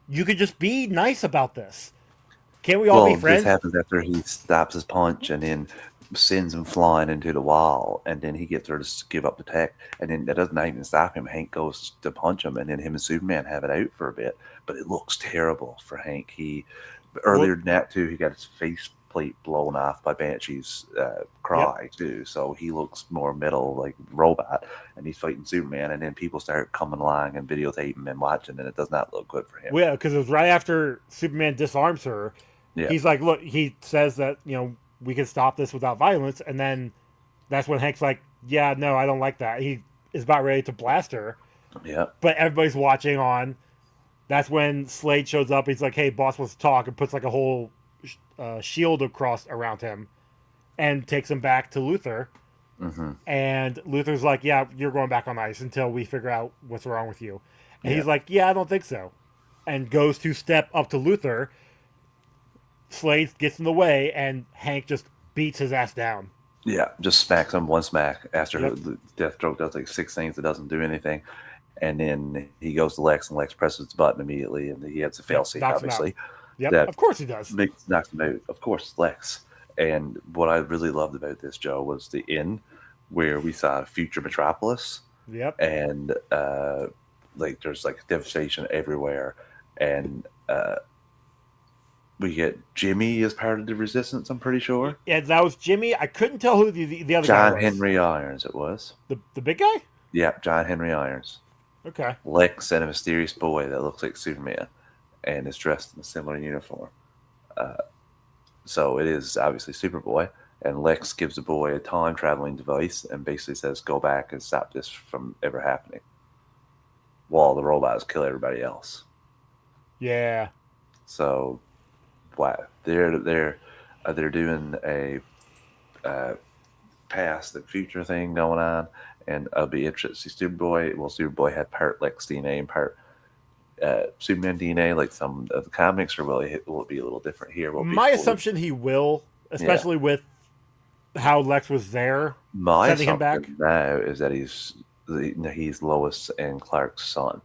you could just be nice about this. Can't we all be Well, this friends? happens after he stops his punch and then sends him flying into the wall, and then he gets her to give up the tech, and then that doesn't even stop him. Hank goes to punch him, and then him and Superman have it out for a bit, but it looks terrible for Hank. He Well, earlier than that too, he got his face plate blown off by Banshee's yep. cry too, so he looks more metal like robot, and he's fighting Superman, and then people start coming along and videotaping and watching, and it does not look good for him. Well, yeah, because it was right after Superman disarms her. Yeah, He's like, look, he says that, we can stop this without violence. And then that's when Hank's like, yeah, no, I don't like that. He is about ready to blast her, yeah, but everybody's watching on. That's when Slade shows up. He's like, hey, boss wants to talk, and puts like a whole shield across around him and takes him back to Luthor. hmm, And Luther's like, yeah, you're going back on ice until we figure out what's wrong with you. And yeah. he's like, yeah, I don't think so. And goes to step up to Luther. Slade gets in the way, and Hank just beats his ass down. Yeah, just smacks him one smack after Yep. the Deathstroke does like six things that doesn't do anything, and then he goes to Lex and Lex presses the button immediately, and he has a Yep. failsafe, Knocks him out. obviously, Yep. that Of course he does. knocks him out. Of course, Lex. And what I really loved about this, Joe, was the end where we saw future Metropolis, Yep. and like there's like devastation everywhere, and we get Jimmy as part of the resistance. I'm pretty sure. Yeah, that was Jimmy. I couldn't tell who the other guy John was. Henry Irons, it was. The big guy? Yep, John Henry Irons. Okay. Lex and a mysterious boy that looks like Superman and is dressed in a similar uniform. Uh, so it is obviously Superboy. And Lex gives the boy a time traveling device and basically says, go back and stop this from ever happening while the robots kill everybody else. Yeah. So, wow. They're doing a past and future thing going on. And I'll be interested to see Superboy. Will Superboy have part Lex DNA and part Superman DNA like some of the comics, or will it be a little different here? Will it be My fully? assumption he will, Yeah. especially with how Lex was there, My sending him back. assumption now is that he's Lois and Clark's son,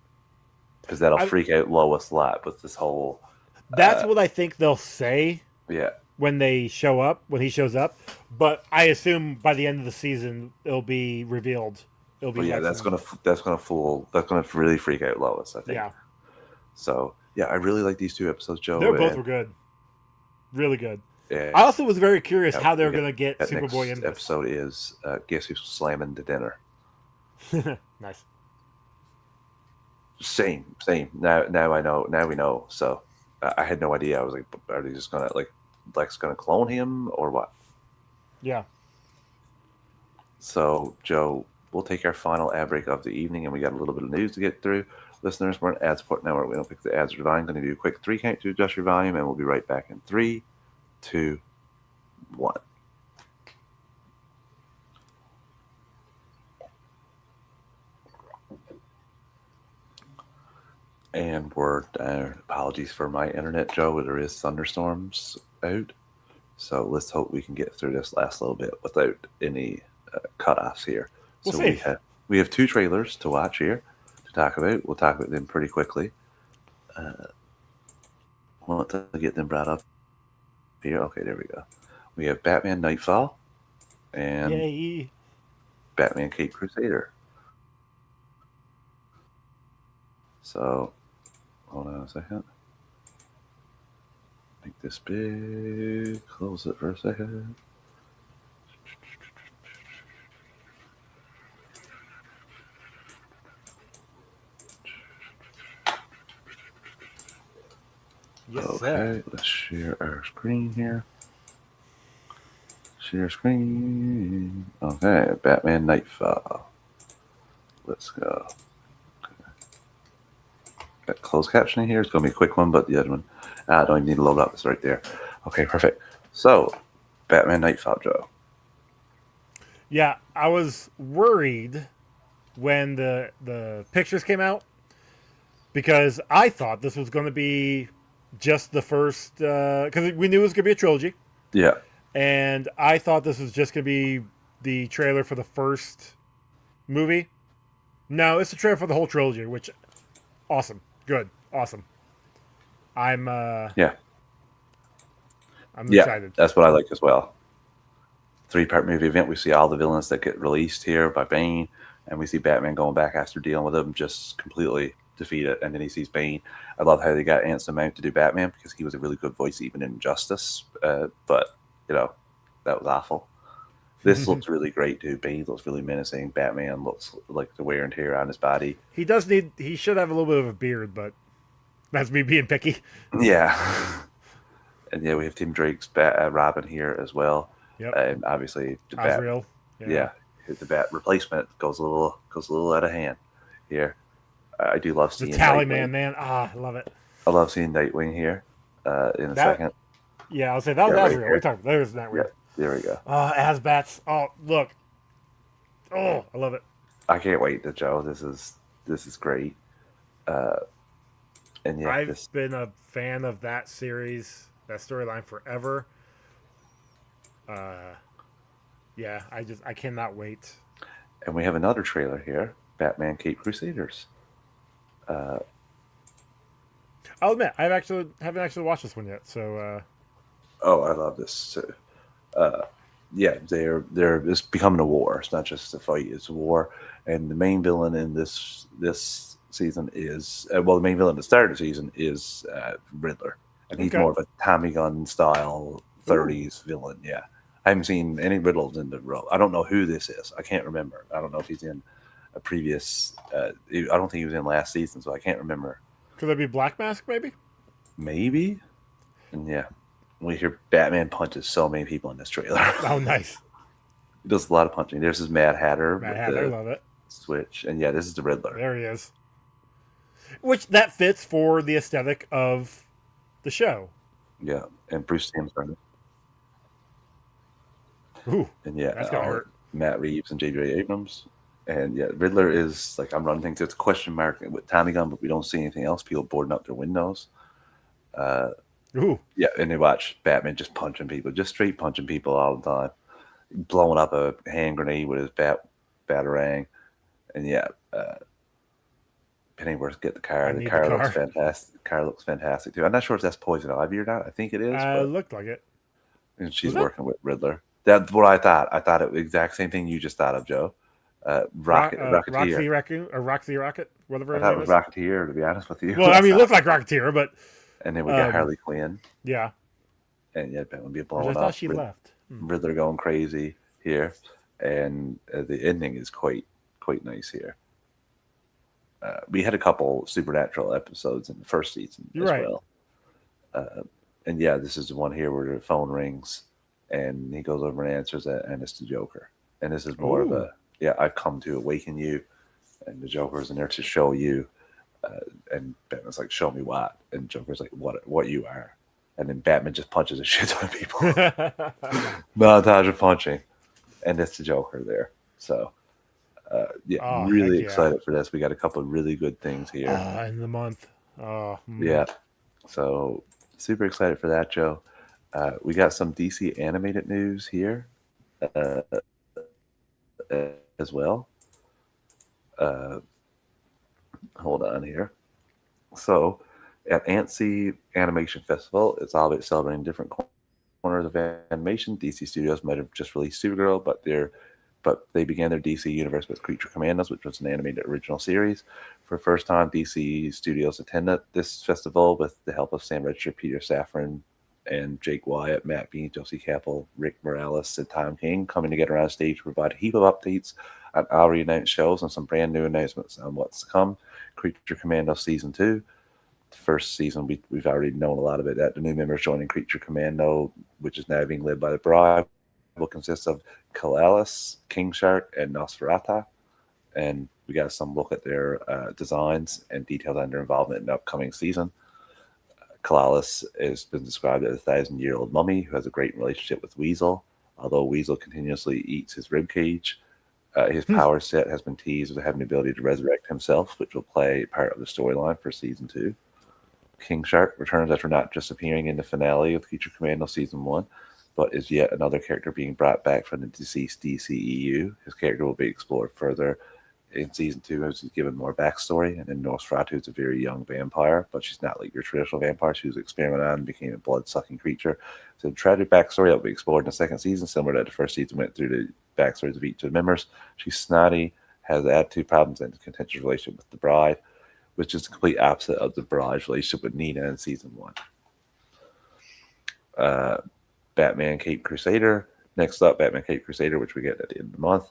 because that'll I, freak out Lois a lot with this whole. that's what I think they'll say Yeah. when they show up, when he shows up. But I assume by the end of the season, it'll be revealed. It'll be But yeah, Lex. that's gonna really freak out Lois, I think. Yeah, So yeah, I really like these two episodes, they Joe. both And were good, really good. I yeah, also was very curious how they were yeah, going to get that Superboy next in this. episode is guess who's slamming the dinner. Nice. Same. Now I know. Now we know. So I had no idea. I was like, are they just gonna like Lex gonna clone him or what? Yeah. So Joe, we'll take our final ad break of the evening, and we got a little bit of news to get through. Listeners, we're an ad support network. We don't pick the ads or the volume. I'm going to do a quick 3 count to adjust your volume, and we'll be right back in 3, 2, 1. And we're apologies for my internet, Joe, but there is thunderstorms out. So let's hope we can get through this last little bit without any cutoffs here. We'll So see. we have 2 trailers to watch here to talk about. We'll talk about them pretty quickly. Want to get them brought up here? Okay, there we go. We have Batman Nightfall and Yay. Batman Cape Crusader. So hold on a second. Make this big. Close it for a second. Yes, Okay, sir. let's share our screen here. Share screen. Okay, Batman Nightfall. Let's go. Got closed captioning here. It's going to be a quick one, but the other one, I don't even need to load up. It's right there. Okay, perfect. So, Batman Nightfall, Joe. Yeah, I was worried when the pictures came out because I thought this was going to be just the first because we knew it was going to be a trilogy, Yeah. and I thought this was just going to be the trailer for the first movie. No, it's a trailer for the whole trilogy, which awesome, good, awesome. I'm Yeah, I'm yeah, excited. that's what I like as well. Three-part movie event. We see all the villains that get released here by Bane, and we see Batman going back after dealing with them, just completely defeated. And then he sees Bane. I love how they got Anson Mount to do Batman because he was a really good voice even in Justice. But you know, that was awful. This looks really great too. Bane looks really menacing. Batman looks like the wear and tear on his body. He does need. He should have a little bit of a beard, but that's me being picky. Yeah, and yeah, we have Tim Drake's Robin here as well, Yep. and obviously the Bat. Osriel. Yeah. Yeah, the Bat replacement goes a little out of hand here. I do love The seeing Tally Nightwing. Man. Ah, I love it. I love seeing Nightwing here. In a That. second. Yeah, I'll say that Yeah, was right Osriel. We here. talked. There's Yeah, Nightwing. there we go. Asbats. Oh, look. Oh, I love it. I can't wait to Joe. This is great. Uh, and yeah, I've this been a fan of that series, that storyline forever. Uh, yeah, I cannot wait. and we have another trailer here. Batman Cape Crusaders. Uh, I'll admit, haven't actually watched this one yet. So, oh, I love this too. Uh, yeah, they're it's becoming a war. It's not just a fight; it's a war. And the main villain in this season is well, the main villain at the start of the season is Riddler, and he's okay. more of a Tommy Gun style Ooh. '30s villain. Yeah, I haven't seen any Riddles in the row. I don't know who this is. I can't remember. I don't know if he's in a previous. I don't think he was in last season, so I can't remember. Could that be Black Mask, maybe? Maybe. And yeah, we hear Batman punches so many people in this trailer. Oh, nice. He does a lot of punching. There's his Mad Hatter Mad with Hatter, the love it. switch, and yeah, this is the Riddler. There he is. Which that fits for the aesthetic of the show. Yeah, and Bruce Timm's Ooh, and yeah, that's gonna hurt. Matt Reeves and J.J. Abrams. And yeah, Riddler is like I'm running things. It's a question mark with Tommy Gun, but we don't see anything else. People boarding up their windows. Uh, Ooh, yeah, and they watch Batman just punching people, just straight punching people all the time, blowing up a hand grenade with his batarang, and yeah, Pennyworth get the car. I The need car the looks car. fantastic. The car looks fantastic too. I'm not sure if that's Poison Ivy or not. I think it is, but looked like it. and she's Was it? working with Riddler. That's what I thought. I thought it was the exact same thing you just thought of, Joe. Roxy Rocketeer. Raccoon or Roxy Rocket, whatever I her thought it name was is. Rocketeer, to be honest with you. Well, I mean, it looked like Rocketeer, but And then we got um, Harley Quinn, yeah. and yeah, Batman be Which I blowing thought up. she left. Riddler going crazy here, and the ending is quite nice here. We had a couple supernatural episodes in the first season You're as right. well, and yeah, this is the one here where the phone rings, and he goes over and answers it, and it's the Joker. And this is more of Ooh. a yeah, I've come to awaken you, and the Joker's in there to show you, and Batman's like, show me what, and Joker's like, what you are, and then Batman just punches the shit out of people, montage of punching, and it's the Joker there. So yeah, Oh, heck really yeah. excited for this. We got a couple of really good things here. In the month. Oh, Yeah, so super excited for that, Joe. We got some DC animated news here uh, as well. Uh, hold on here. So at Annecy Animation Festival, it's all about celebrating different corners of animation. DC Studios might have just released Supergirl, but they began their DC universe with Creature Commandos, which was an animated original series. For the first time, DC Studios attended this festival with the help of Sam Richer, Peter Safran, and Jake Wyatt, Matt Bean, Josie Capel, Rick Morales, and Tom King coming together on stage to provide a heap of updates on already announced shows and some brand new announcements on what's to come. Creature Commando Season 2. The first season, we've already known a lot about that. The new members joining Creature Commando, which is now being led by the Bride, will consist of Kalalis, King Shark, and Nosferatu. And we got some look at their designs and details on their involvement in the upcoming season. Kalalis has been described as a 1,000-year-old mummy who has a great relationship with Weasel, although Weasel continuously eats his ribcage. His power set has been teased with having the ability to resurrect himself, which will play part of the storyline for Season 2. King Shark returns after not just appearing in the finale of Creature Commando Season 1, but is yet another character being brought back from the deceased DCEU. His character will be explored further in season 2, I was given more backstory, and then Nosferatu is a very young vampire, but she's not like your traditional vampire. She was experimented on and became a blood-sucking creature. So the tragic backstory that will be explored in the second season, similar to the first season, went through the backstories of each of the members. She's snotty, has attitude problems, and a contentious relationship with the bride, which is the complete opposite of the bride's relationship with Nina in season 1. Batman Cape Crusader. Next up, Batman Cape Crusader, which we get at the end of the month.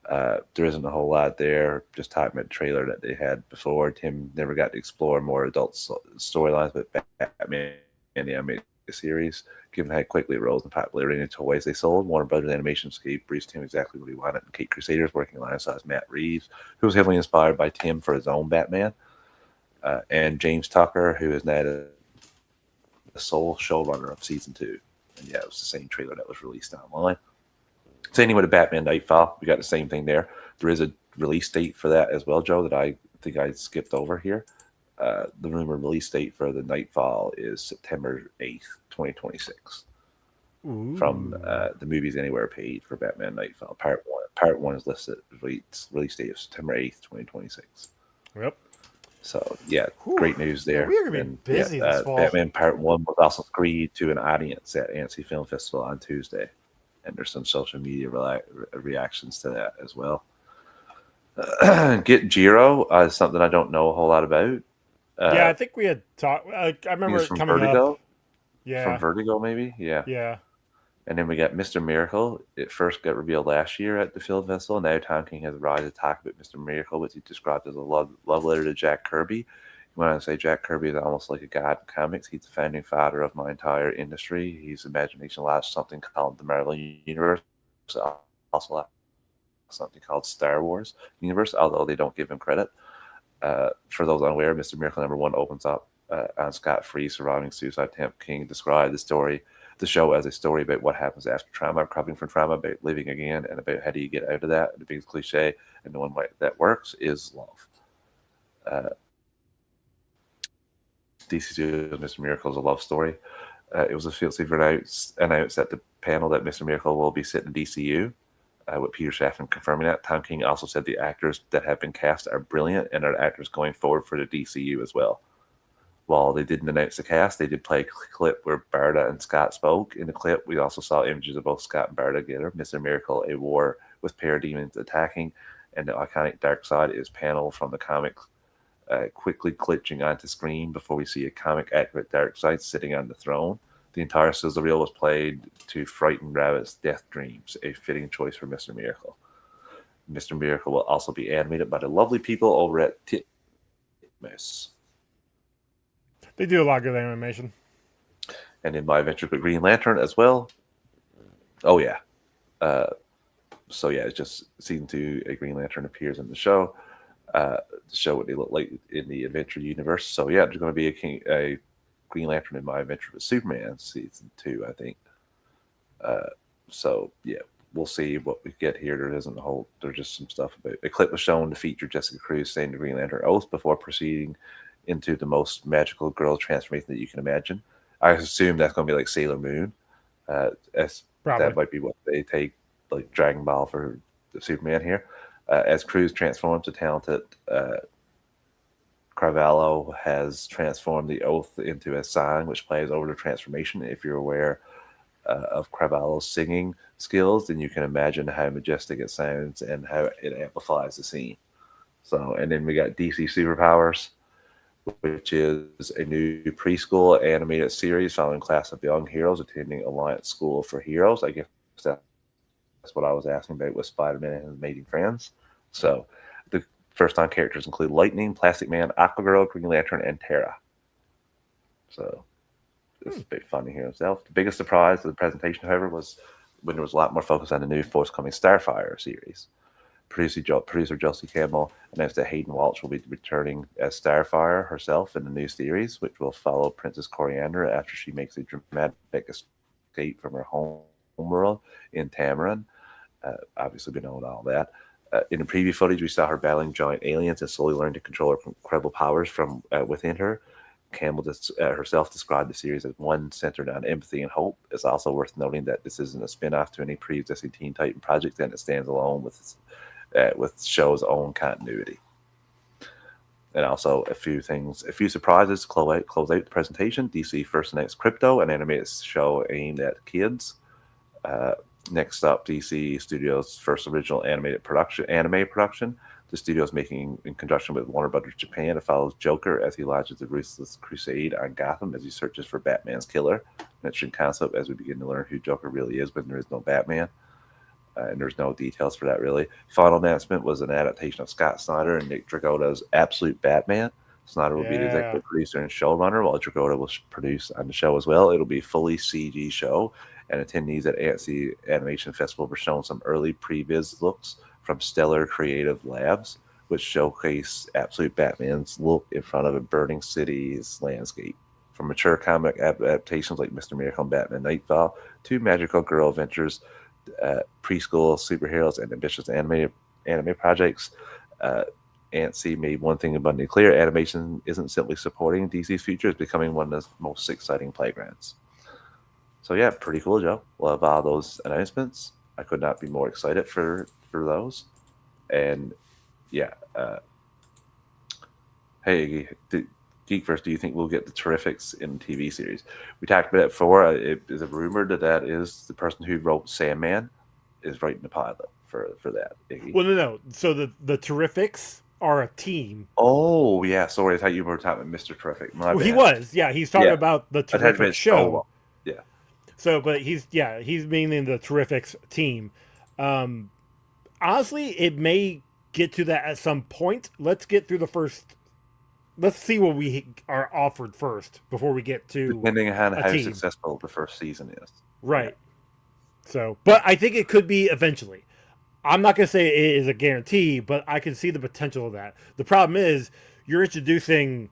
There isn't a whole lot there. Just talking about the trailer that they had before. Tim never got to explore more adult storylines with Batman and the animated series. Given how quickly it rose in popularity and toys they sold, Warner Brothers Animation gave briefed Tim exactly what he wanted. And Cape Crusaders, working alongside Matt Reeves, who was heavily inspired by Tim for his own Batman, and James Tucker, who is now the sole showrunner of season 2. And yeah, it was the same trailer that was released online. Same with the Batman Nightfall. We got the same thing there. There is a release date for that as well, Joe, that I think I skipped over here. The rumored release date for the Nightfall is September 8th, 2026. Ooh. From the Movies Anywhere page for Batman Nightfall. Part 1. Part 1 is listed release date of September 8th, 2026. Yep. So, yeah, great news there. We're going to be busy this fall. Batman Part 1 was also screened to an audience at Annecy Film Festival on Tuesday. And there's some social media reactions to that as well. Get Jiro is something I don't know a whole lot about. Yeah, I think we had talked. I remember it coming Vertigo? up. Yeah. From Vertigo, maybe? Yeah. Yeah. And then we got Mr. Miracle. It first got revealed last year at the film festival. Now Tom King has arrived to talk about Mr. Miracle, which he described as a love letter to Jack Kirby. You want to say Jack Kirby is almost like a god in comics. He's the founding father of my entire industry. His imagination allows something called the Marvel Universe. Also allows something called Star Wars Universe, although they don't give him credit. For those unaware, Mr. Miracle #1 opens up on scot-free surviving suicide attempt. King described the show as a story about what happens after trauma, recovering from trauma, about living again, and about how do you get out of that. The biggest cliche, and the one way that works, is love. DC Studios' Mr. Miracle is a love story. It was a field secret announced at the panel that Mr. Miracle will be set in DCU, with Peter Safran confirming that. Tom King also said the actors that have been cast are brilliant and are actors going forward for the DCU as well. While they didn't announce the cast, they did play a clip where Barda and Scott spoke. In the clip, we also saw images of both Scott and Barda together. Mr. Miracle, a war with parademons attacking, and the iconic Darkseid is paneled from the comics, quickly glitching onto screen before we see a comic-accurate Darkseid sitting on the throne. The entire sizzle reel was played to frighten Rabbit's death dreams, a fitting choice for Mr. Miracle. Mr. Miracle will also be animated by the lovely people over at Titmus. They do a lot of good animation. And in my adventures with Green Lantern as well. Oh, yeah. So, yeah, it's just season 2, a Green Lantern appears in the show to show what they look like in the adventure universe. So, yeah, there's going to be a Green Lantern in my adventure with Superman season 2, I think. So, yeah, we'll see what we get here. There's just some stuff about it. A clip was shown to feature Jessica Cruz saying the Green Lantern oath before proceeding into the most magical girl transformation that you can imagine. I assume that's going to be like Sailor Moon. That might be what they take, like Dragon Ball for the Superman here. As Cruz transforms, the talented Cravallo has transformed the oath into a song which plays over the transformation. If you're aware of Cravallo's singing skills, then you can imagine how majestic it sounds and how it amplifies the scene. So, and then we got DC Superpowers, which is a new preschool animated series following class of young heroes attending Alliance School for Heroes. I guess that's what I was asking about with Spider-Man and his amazing friends. So the first-time characters include Lightning, Plastic Man, Aquagirl, Green Lantern, and Terra. So this is a bit funny here himself. The biggest surprise of the presentation, however, was when there was a lot more focus on the new forthcoming Starfire series. Producer Josie Campbell announced that Hayden Walsh will be returning as Starfire herself in the new series, which will follow Princess Coriander after she makes a dramatic escape from her homeworld in Tamaran. Obviously, we know all that. In the preview footage, we saw her battling giant aliens and slowly learn to control her incredible powers from within her. Campbell herself described the series as one centered on empathy and hope. It's also worth noting that this isn't a spin-off to any pre-existing Teen Titan project, and it stands alone with with show's own continuity. And also a few surprises to close out the presentation. DC first announced Crypto, an animated show aimed at kids. Uh, Next up, DC Studios' first original anime production. The studio is making in conjunction with Warner Brothers Japan. It follows Joker as he launches a ruthless crusade on Gotham as he searches for Batman's killer. An interesting concept as we begin to learn who Joker really is when there is no Batman. And there's no details for that really. Final announcement was an adaptation of Scott Snyder and Nick Dragotta's Absolute Batman. Snyder will be the Yeah. executive producer and showrunner, while Dragotta will produce on the show as well. It'll be a fully CG show, and attendees at Annecy Animation Festival were shown some early previs looks from Stellar Creative Labs, which showcase Absolute Batman's look in front of a burning city's landscape. From mature comic adaptations like Mr. Miracle and Batman Nightfall to magical girl adventures, preschool superheroes, and ambitious anime projects, ANSI made one thing abundantly clear: animation isn't simply supporting DC's future; it's becoming one of the most exciting playgrounds. So yeah, pretty cool, Joe. Love all those announcements. I could not be more excited for those. And yeah, hey, GeekVerse, do you think we'll get the Terrifics in TV series? We talked about it before. It is a rumor that is the person who wrote Sandman is writing the pilot for that. Iggy. Well, no. So the Terrifics are a team. Oh yeah, sorry, I thought you were talking about Mr. Terrific. My Well, bad. he was. Yeah, he's talking about the I had Terrific show. Yeah. So, but he's meaning the Terrifics team. Honestly, it may get to that at some point. Let's get through the first. Let's see what we are offered first before we get to Depending on how team. successful the first season is. Right. Yeah. So, but I think it could be eventually. I'm not going to say it is a guarantee, but I can see the potential of that. The problem is you're introducing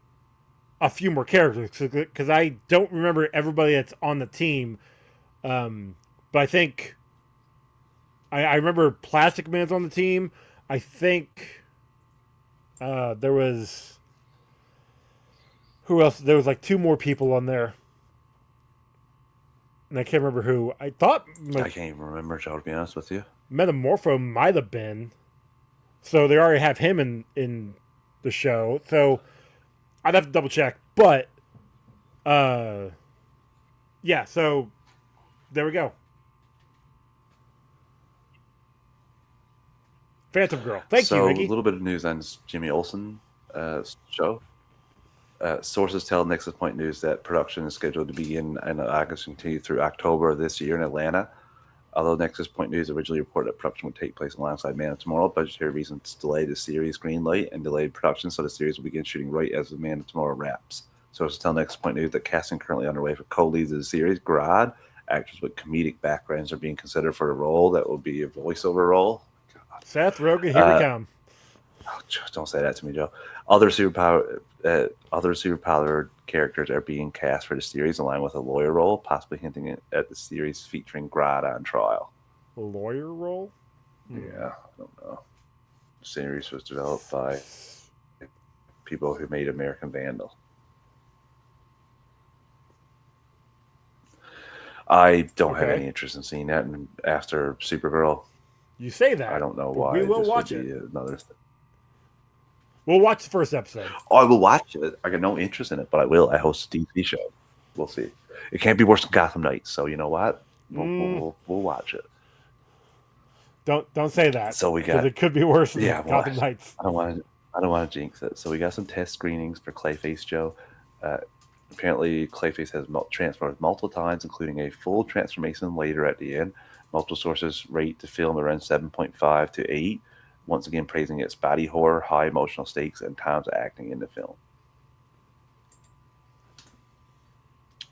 a few more characters because I don't remember everybody that's on the team. But I think I remember Plastic Man's on the team. I think there was who else? There was like two more people on there, and I can't remember who. I thought I can't even remember, Joe. To be honest with you, Metamorpho might have been. So they already have him in the show. So I'd have to double check, but yeah. So there we go. Phantom Girl. Thank you, Ricky. So a little bit of news on Jimmy Olsen show. Sources tell Nexus Point News that production is scheduled to begin in August and continue through October of this year in Atlanta. Although Nexus Point News originally reported that production would take place alongside Man of Tomorrow, budgetary reasons delayed the series greenlight and delayed production, so the series will begin shooting right as the Man of Tomorrow wraps. Sources tell Nexus Point News that casting currently underway for co-leads of the series. Grad, actors with comedic backgrounds, are being considered for a role that will be a voiceover role. God. Seth Rogen, here we come. Oh, don't say that to me, Joe. Other superpowered characters are being cast for the series, along with a lawyer role, possibly hinting at the series featuring Grad on trial. A lawyer role? Yeah, I don't know. The series was developed by people who made American Vandal. I don't have any interest in seeing that. And after Supergirl, you say that. I don't know why. We will watch it. Another thing. We'll watch the first episode. Oh, I will watch it. I got no interest in it, but I will. I host a DC show. We'll see. It can't be worse than Gotham Knights, so you know what? We'll watch it. Don't say that. So we got it could be worse than Gotham Knights. I don't want to jinx it. So we got some test screenings for Clayface Joe. Apparently, Clayface has transformed multiple times, including a full transformation later at the end. Multiple sources rate the film around 7.5 to 8. Once again, praising its body horror, high emotional stakes, and times acting in the film.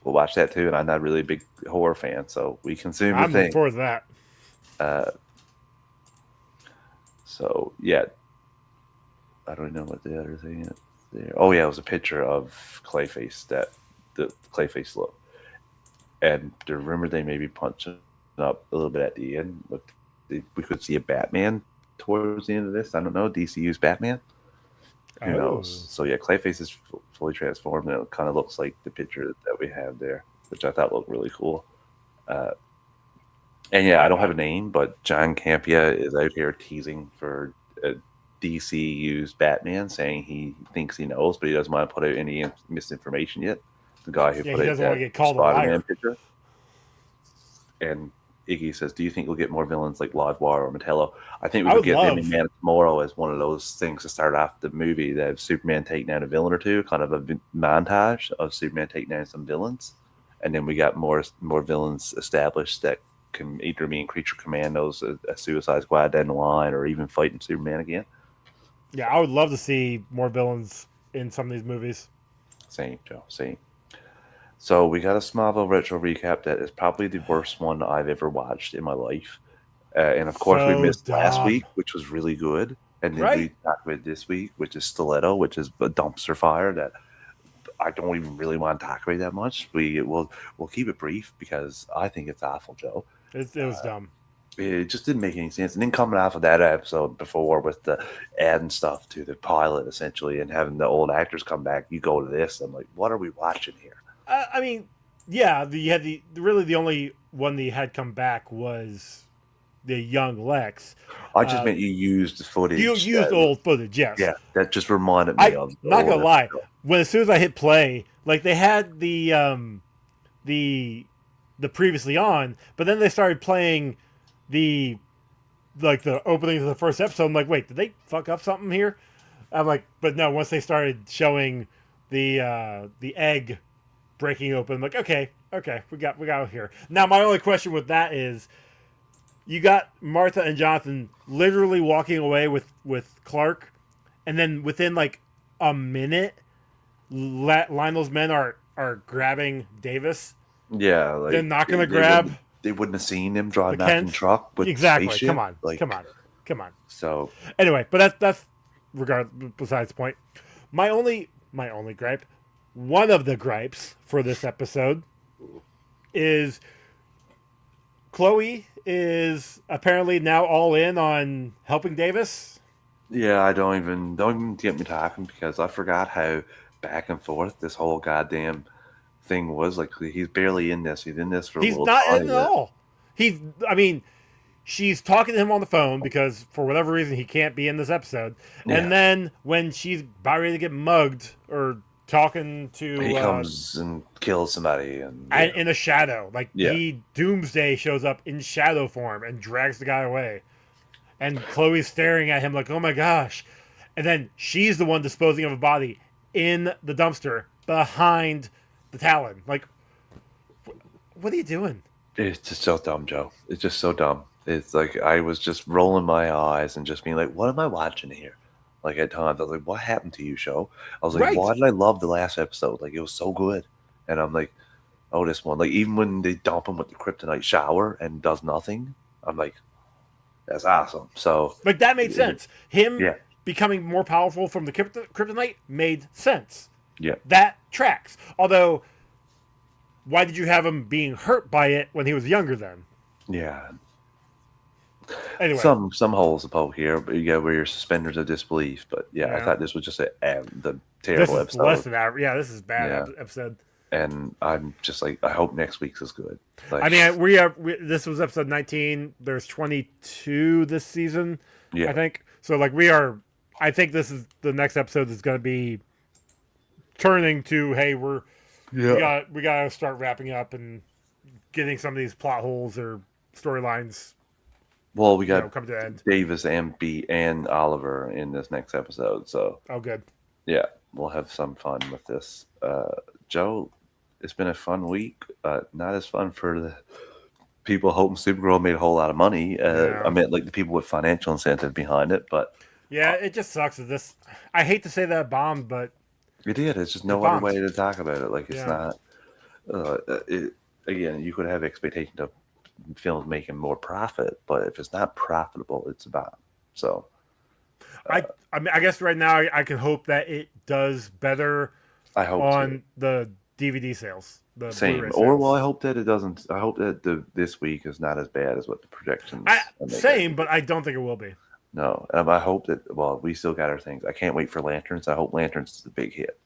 We'll watch that too, and I'm not really a big horror fan, so we consume the thing. I'm looking forward to that. So yeah, I don't know what the other thing is there. Oh yeah, it was a picture of Clayface, that the Clayface look, and the rumor they may be punching up a little bit at the end. But we could see a Batman towards the end of this. I don't know. DCU's Batman. Who knows? So yeah, Clayface is fully transformed, and it kind of looks like the picture that we have there, which I thought looked really cool. And yeah, I don't have a name, but John Campea is out here teasing for a DC used Batman, saying he thinks he knows, but he doesn't want to put out any misinformation yet. The guy who Yeah, put he out doesn't want that to get called a Spider-Man liar. picture. And Iggy says, "Do you think we'll get more villains like Loudwire or Metallo?" I think we I could would get them in love. Man of Tomorrow as one of those things to start off the movie. That have Superman taking down a villain or two, kind of a montage of Superman taking down some villains, and then we got more villains established that can either be in Creature Commandos, a Suicide Squad down the line, or even fighting Superman again. Yeah, I would love to see more villains in some of these movies. Same, Joe. Same. So we got a Smallville retro recap that is probably the worst one I've ever watched in my life. And of course, we So missed last dumb. week, which was really good. And then Right? we talked about this week, which is Stiletto, which is a dumpster fire that I don't even really want to talk about that much. We'll keep it brief because I think it's awful, Joe. It was dumb. It just didn't make any sense. And then coming off of that episode before with the adding stuff to the pilot essentially and having the old actors come back, you go to this. I'm like, what are we watching here? I mean, yeah, you had the only one that you had come back was the young Lex. I just Uh, meant you used the you footage used that, old footage, yes. yeah, that just reminded me I of the not old gonna lie. episode. When as soon as I hit play, like they had the the previously on, but then they started playing the like the opening of the first episode. I'm like, wait, did they fuck up something here? I'm like, but no. Once they started showing the egg breaking open, I'm like, okay, we got it here. Now my only question with that is, you got Martha and Jonathan literally walking away with Clark, and then within like a minute, Lionel's men are grabbing Davis. Yeah, They're like not gonna they grab wouldn't they wouldn't have seen him the driving back in the Kents. truck with the Exactly. Come spaceship. on, come Like on, come on. so Anyway, but that's besides the point. My only gripe, one of the gripes for this episode is Chloe is apparently now all in on helping Davis. yeah, I don't even get me talking because I forgot how back and forth this whole goddamn thing was. Like he's barely in this. He's in this for a He's little not in tiny at bit. all. He's I mean, she's talking to him on the phone because for whatever reason he can't be in this episode. And Yeah. then when she's about ready to get mugged or talking He to comes and kills somebody and yeah. in a shadow, like Yeah. he Doomsday shows up in shadow form and drags the guy away. And Chloe's staring at him like, "Oh my gosh!" And then she's the one disposing of a body in the dumpster behind the Talon. Like, what are you doing? It's just so dumb, Joe. It's just so dumb. It's like I was just rolling my eyes and just being like, "What am I watching here?" Like at times, I was like, "What happened to you, show?" I was like, Right? "Why did I love the last episode? Like it was so good." And I'm like, "Oh, this one." Like even when they dump him with the kryptonite shower and does nothing, I'm like, "That's awesome." So, Like that made sense. Him yeah, becoming more powerful from the kryptonite made sense. yeah, That tracks. Although, why did you have him being hurt by it when he was younger? Then yeah. anyway, Some holes to poke here, but you got where your suspenders of disbelief. But yeah, I yeah, thought this was just the this terrible is less episode. than average. Yeah, this is bad Yeah. episode. And I'm just like, I hope next week's is good. I Like, mean, this was episode 19. There's 22 this season, I yeah, think. So like we are. I think this is the next episode is going to be turning to hey yeah. we got to start wrapping up and getting some of these plot holes or storylines Well, we got come to an end. Davis and B and Oliver in this next episode, so Oh, good. yeah, we'll have some fun with this. Joe, it's been a fun week. Not as fun for the people hoping Supergirl made a whole lot of money. Yeah. I meant like the people with financial incentive behind it, but Yeah, it just sucks that this. I hate to say that bombed, but it did. It's just it no other bombed. way to talk about it. Like it's Yeah. not. Again, you could have expectations of films making more profit, but if it's not profitable, it's about. So I mean, I guess right now I can hope that it does better I hope to. on the DVD sales, the Same. Blu-ray Or well, sales. I hope that it doesn't. I hope that this week is not as bad as what the projections are making. Same, but I don't think it will be. No, I hope that. Well, we still got our things. I can't wait for Lanterns. I hope Lanterns is a big hit.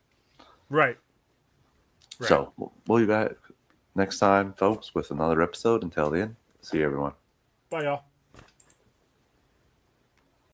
Right. Right. So we'll be back next time, folks, with another episode. Until then, See you, everyone. Bye, y'all.